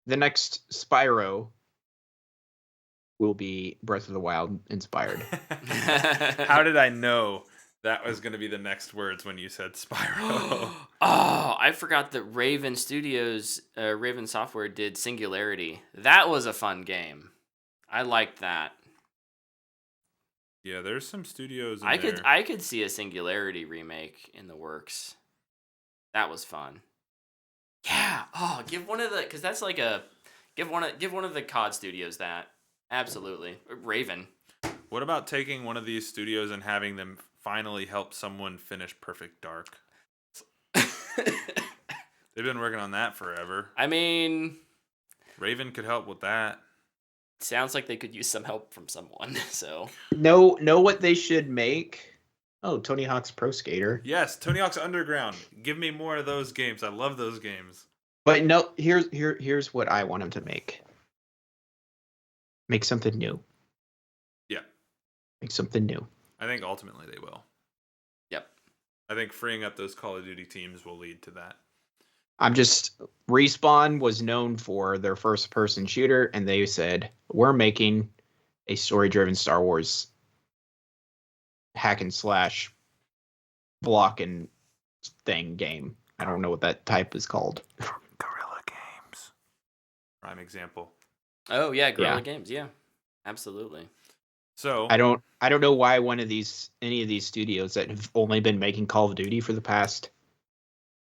The next Spyro will be Breath of the Wild inspired. how did I know that was going to be the next words when you said Spyro? Oh, I forgot that Raven Software did Singularity. That was a fun game. I liked that. Yeah, there's some studios in there. I could see a Singularity remake in the works. That was fun. Yeah. Oh, give one of the COD studios that. Absolutely. Raven. What about taking one of these studios and having them finally help someone finish Perfect Dark. They've been working on that forever. I mean, Raven could help with that. sounds like they could use some help from someone. So Know what they should make? Oh, Tony Hawk's Pro Skater. Yes, Tony Hawk's Underground. Give me more of those games. I love those games. But no, here's what I want him to make. Make something new. Yeah. Make something new. I think ultimately they will. Yep. I think freeing up those Call of Duty teams will lead to that. Respawn was known for their first person shooter, and they said, we're making a story-driven Star Wars hack and slash block and thing game. I don't know what that type is called. Guerrilla Games. Prime example. Oh yeah, Guerrilla Yeah. Games. Yeah, absolutely. So I don't know why any of these studios that have only been making Call of Duty for the past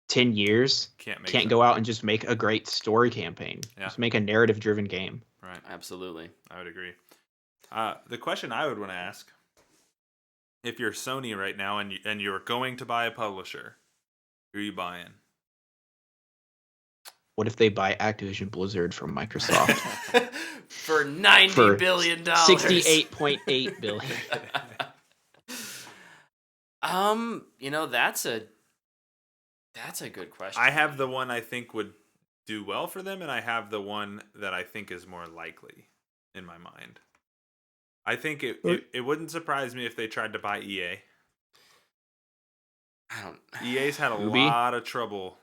10 years can't go out and just make a great story campaign. Yeah. Just make a narrative driven game. Right. Absolutely. I would agree. The question I would want to ask, if you're Sony right now and you're going to buy a publisher, who are you buying? What if they buy Activision Blizzard from Microsoft? For $90 billion. $68.8 billion. That's a good question. I have the one I think would do well for them, and I have the one that I think is more likely in my mind. I think it wouldn't surprise me if they tried to buy EA. EA's had a lot of trouble.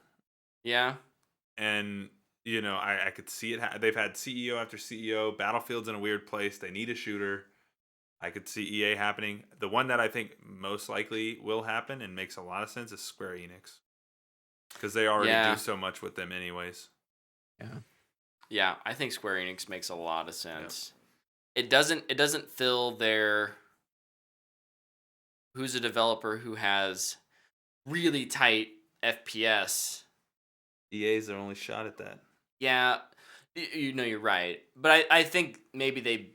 Yeah. And, I could see it. They've had CEO after CEO. Battlefield's in a weird place. They need a shooter. I could see EA happening. The one that I think most likely will happen and makes a lot of sense is Square Enix. Because they already do so much with them anyways. Yeah. Yeah, I think Square Enix makes a lot of sense. Yep. It doesn't fill their who's a developer who has really tight FPS. EA's their only shot at that. Yeah, you're right. But I think maybe they...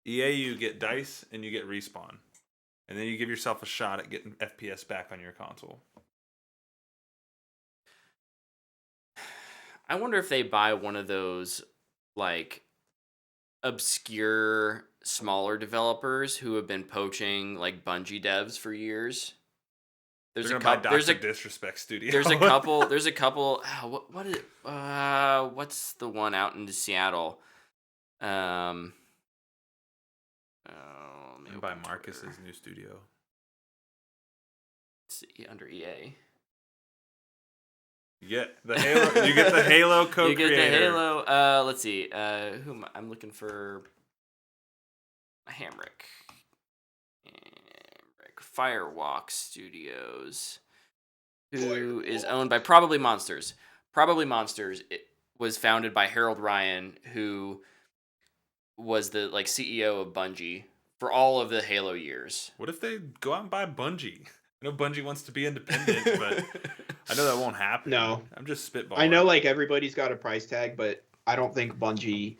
EA, you get DICE and you get Respawn. And then you give yourself a shot at getting FPS back on your console. I wonder if they buy one of those, like, obscure, smaller developers who have been poaching, like, Bungie devs for years. There's a couple. There's a Disrespect Studio. There's a couple. What is it? What's the one out in Seattle? And by Marcus's new studio. It's under EA. You get the Halo. You get the Halo co-creator. You get the Halo. Let's see. I'm looking for Hamrick. Firewalk Studios, who is owned by Probably Monsters. Probably Monsters was founded by Harold Ryan, who was the CEO of Bungie for all of the Halo years. What if they go out and buy Bungie? I know Bungie wants to be independent, but I know that won't happen. No. I'm just spitballing. I know everybody's got a price tag, but I don't think Bungie...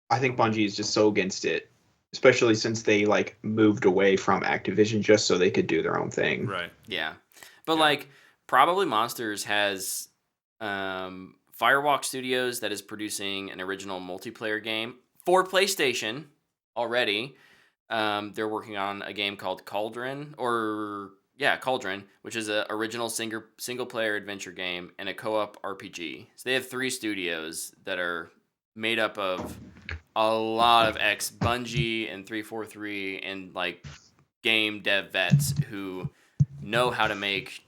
I think Bungie is just so against it. Especially since they moved away from Activision just so they could do their own thing. Right. Yeah. But Probably Monsters has Firewalk Studios that is producing an original multiplayer game for PlayStation already. They're working on a game called Cauldron, which is an original single player adventure game and a co-op RPG. So they have 3 studios that are made up of a lot of ex-Bungie and 343 and game dev vets who know how to make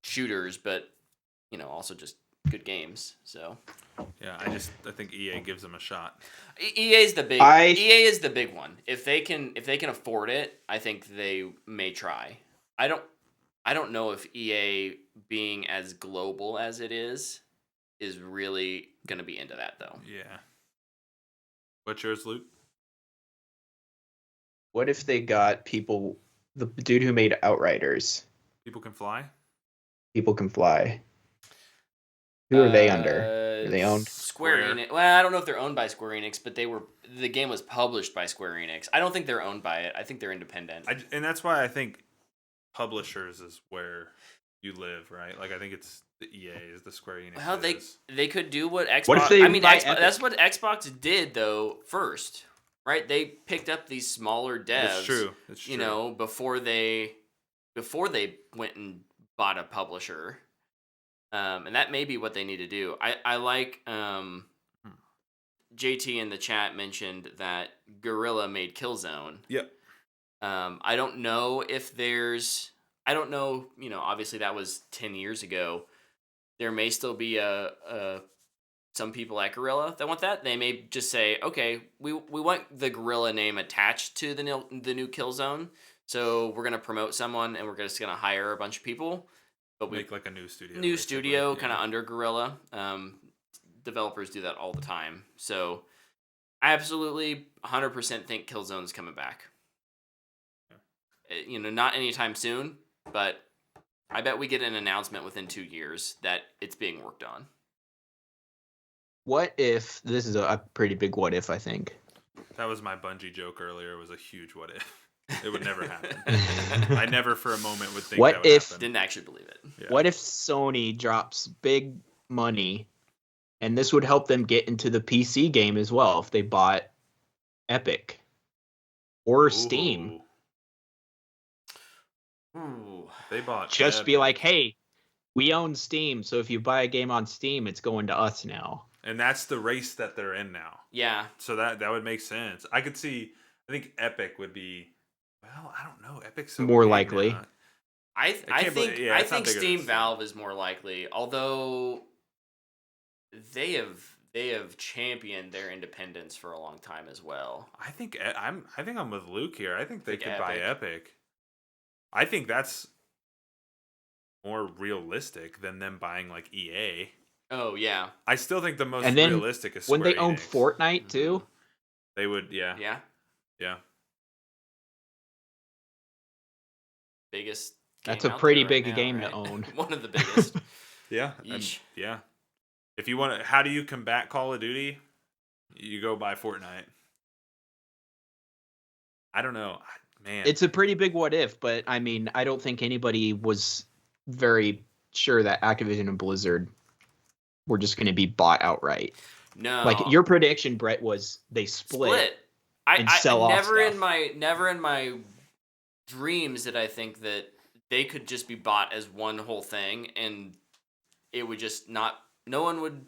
shooters, but also just good games. So yeah, I think EA gives them a shot. EA is the big one. If they can afford it, I think they may try. I don't know if EA being as global as it is really going to be into that though. Yeah. What's yours, Luke? What if they got the dude who made Outriders? People Can Fly? People Can Fly. Who are they under? Are they owned? Square Enix. Well, I don't know if they're owned by Square Enix, but the game was published by Square Enix. I don't think they're owned by it. I think they're independent. And that's why I think publishers is where you live, right? Like I think it's the EA is the Square Enix. Well, they could do what Xbox. What if they buy Xbox, Epic? that's what Xbox did though first, right? They picked up these smaller devs. It's true. It's true. You know, before they went and bought a publisher. And that may be what they need to do. I like JT in the chat mentioned that Guerrilla made Killzone. Yep. I don't know if there's. I don't know. You know, obviously that was 10 years ago. There may still be some people at Guerrilla that want that. They may just say, okay, we want the Guerrilla name attached to the new Killzone, so we're gonna promote someone and we're just gonna hire a bunch of people. But we make like a new studio. New basically. studio, Yeah. kind of under Guerrilla. Developers do that all the time. So I absolutely 100% think Killzone's coming back. You know, not anytime soon, but I bet we get an announcement within 2 years that it's being worked on. What if this is a pretty big what if? I think. That was my Bungie joke earlier. It was a huge what if. It would never happen. I never for a moment would think What that would if- happen. Didn't actually believe it. Yeah. What if Sony drops big money, and this would help them get into the PC game as well if they bought Epic or Steam? Ooh. They bought Just be Epic. like, hey, we own Steam, so if you buy a game on Steam, it's going to us now. And that's the race that they're in now. Yeah. So that would make sense. I could see. I think Epic would be. Well, I don't know. Epic's so More big likely. now. I can't think believe- yeah, I it's not think bigger than Steam Steam. Valve is more likely, although they have championed their independence for a long time as well. I think I'm with Luke here. I think they Think could buy Epic. I think that's more realistic than them buying like EA. Oh yeah, I still think the most And then realistic is When Square they owned Enix. Fortnite too, They would, yeah. yeah, biggest. that's game a out pretty there right big now, game right? to own. One of the biggest. Yeah. Yeesh. Yeah. If you want to, how do you combat Call of Duty? You go buy Fortnite. I don't know. Man. It's a pretty big what if, but I mean, I don't think anybody was very sure that Activision and Blizzard were just going to be bought outright. No, Like your prediction, Brett, was they split. and sell off never stuff. in my dreams did I think that they could just be bought as one whole thing and it would just not. No one would.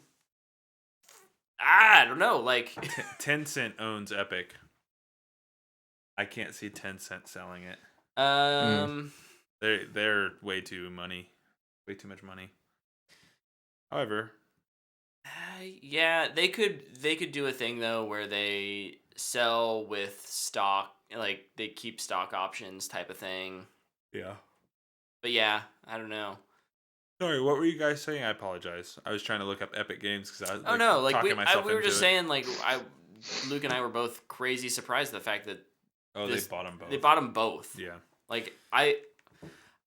I don't know. Like Tencent owns Epic. I can't see Tencent selling it. They're way too much money. However, yeah, they could do a thing though where they sell with stock, like they keep stock options type of thing. yeah. But yeah, I don't know. Sorry, what were you guys saying? I apologize. I was trying to look up Epic Games because I was we talking myself were into just it. saying like Luke and I were both crazy surprised at the fact that Oh, they bought them both. they bought them both. Yeah. Like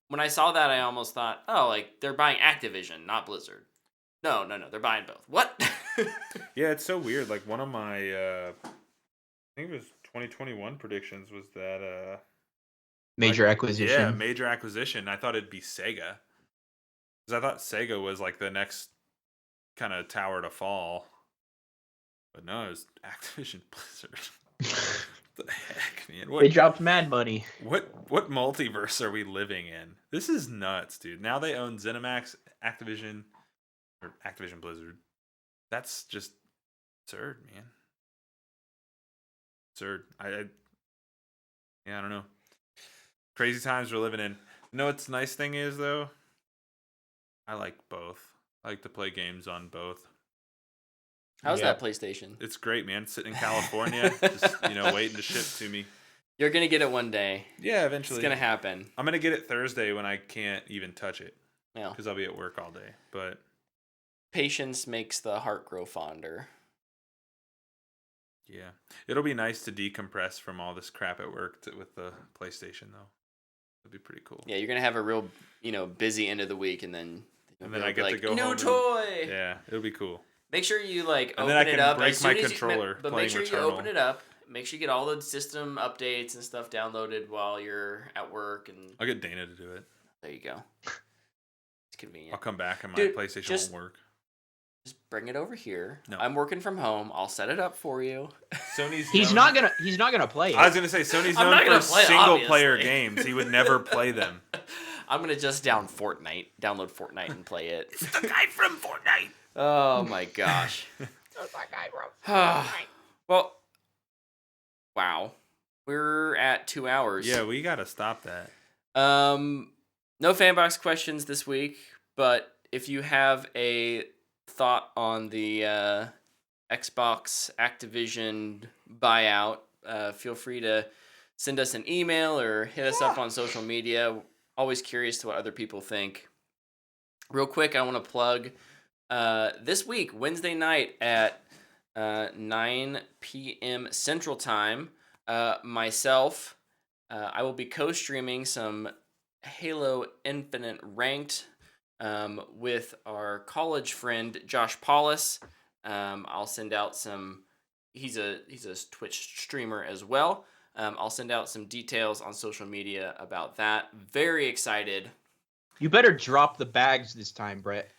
when I saw that, I almost thought, oh, like they're buying Activision, not Blizzard. No, they're buying both. What? Yeah, it's so weird. Like one of my, I think it was 2021 predictions was that Major acquisition. Yeah, major acquisition. I thought it'd be Sega, because I thought Sega was like the next kind of tower to fall. But no, it was Activision Blizzard. What the heck, man? They dropped mad money. What multiverse are we living in? This is nuts, dude. Now they own ZeniMax, Activision Blizzard. That's just absurd, man. Absurd. I don't know. Crazy times we're living in. You know what's the nice thing is though? I like both. I like to play games on both. How's Yeah. that PlayStation? It's great, man. Sitting in California, just waiting to ship to me. You're gonna get it one day. Yeah, eventually. It's gonna happen. I'm gonna get it Thursday when I can't even touch it Yeah. because I'll be at work all day. But Patience makes the heart grow fonder. yeah, it'll be nice to decompress from all this crap at work with the PlayStation, though. It'd be pretty cool. Yeah, you're gonna have a real, busy end of the week, and then And then I get to go new home and- toy. Yeah, it'll be cool. Make sure you like And open then I it can up. break as soon my as controller but playing make sure Returnal. you open it up. Make sure you get all the system updates and stuff downloaded while you're at work, and I'll get Dana to do it. there you go. It's convenient. I'll come back and my Dude, PlayStation just- won't work. Just bring it over here. No. I'm working from home. I'll set it up for you. Sony's He's known- not gonna play it. I was gonna say Sony's I'm known not for gonna play it, single player obviously. games. He would never play them. I'm gonna just download Fortnite, and play it. It's the guy from Fortnite. Oh my gosh. Well, wow. We're at 2 hours. Yeah, we gotta stop that. No fanbox questions this week, but if you have a thought on the Xbox Activision buyout, feel free to send us an email or hit us up on social media. Always curious to what other people think. Real quick, I want to plug this week, Wednesday night at 9 p.m. Central Time, myself, I will be co-streaming some Halo Infinite Ranked with our college friend Josh Paulus. I'll send out some. He's a Twitch streamer as well. I'll send out some details on social media about that. Very excited. You better drop the bags this time, Brett.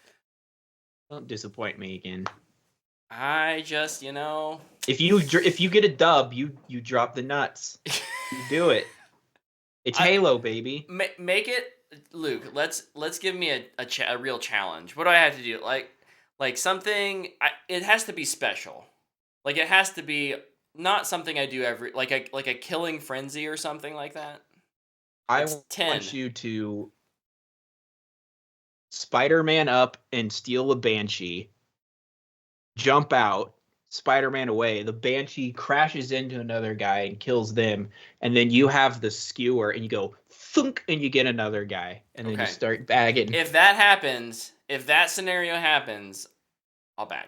Don't disappoint me again. I just, If you get a dub, you drop the nuts. You do it. It's Halo, baby. make it, Luke. Let's give me a real challenge. What do I have to do? Like something. It has to be special. Like it has to be not something I do every like a killing frenzy or something like that. I It's 10. want you to Spider-Man up and steal a Banshee. Jump out, Spider-Man away. The Banshee crashes into another guy and kills them, and then you have the skewer and you go thunk and you get another guy, and then Okay. you start bagging. If that happens, if that scenario happens, I'll bag.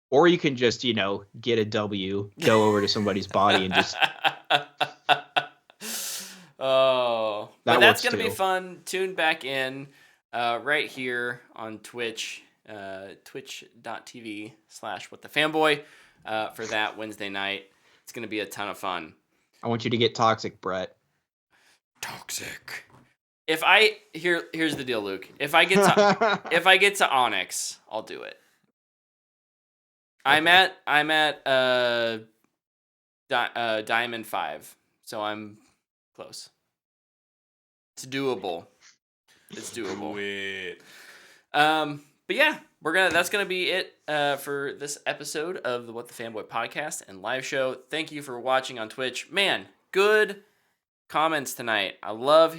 Or you can just get a W, go over to somebody's body and just Oh, That but that's works gonna be too. fun. Tune back in right here on Twitch, twitch.tv/whatthefanboy for that Wednesday night. It's gonna be a ton of fun. I want you to get toxic, Brett. Toxic. If here's the deal, Luke. If I get to Onyx, I'll do it. I'm at Diamond 5, so I'm close. It's doable. It's doable. Wait. But yeah, that's gonna be it for this episode of the What the Fanboy podcast and live show. Thank you for watching on Twitch. Man, good comments tonight. I love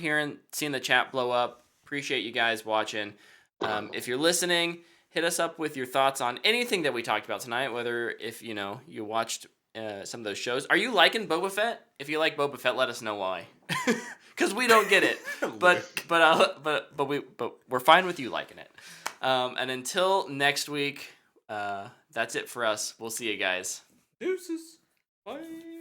seeing the chat blow up. Appreciate you guys watching. If you're listening, hit us up with your thoughts on anything that we talked about tonight. Whether if you watched some of those shows. Are you liking Boba Fett? If you like Boba Fett, let us know why. Because we don't get it, but we're fine with you liking it. And until next week, that's it for us. We'll see you guys. Deuces. Bye.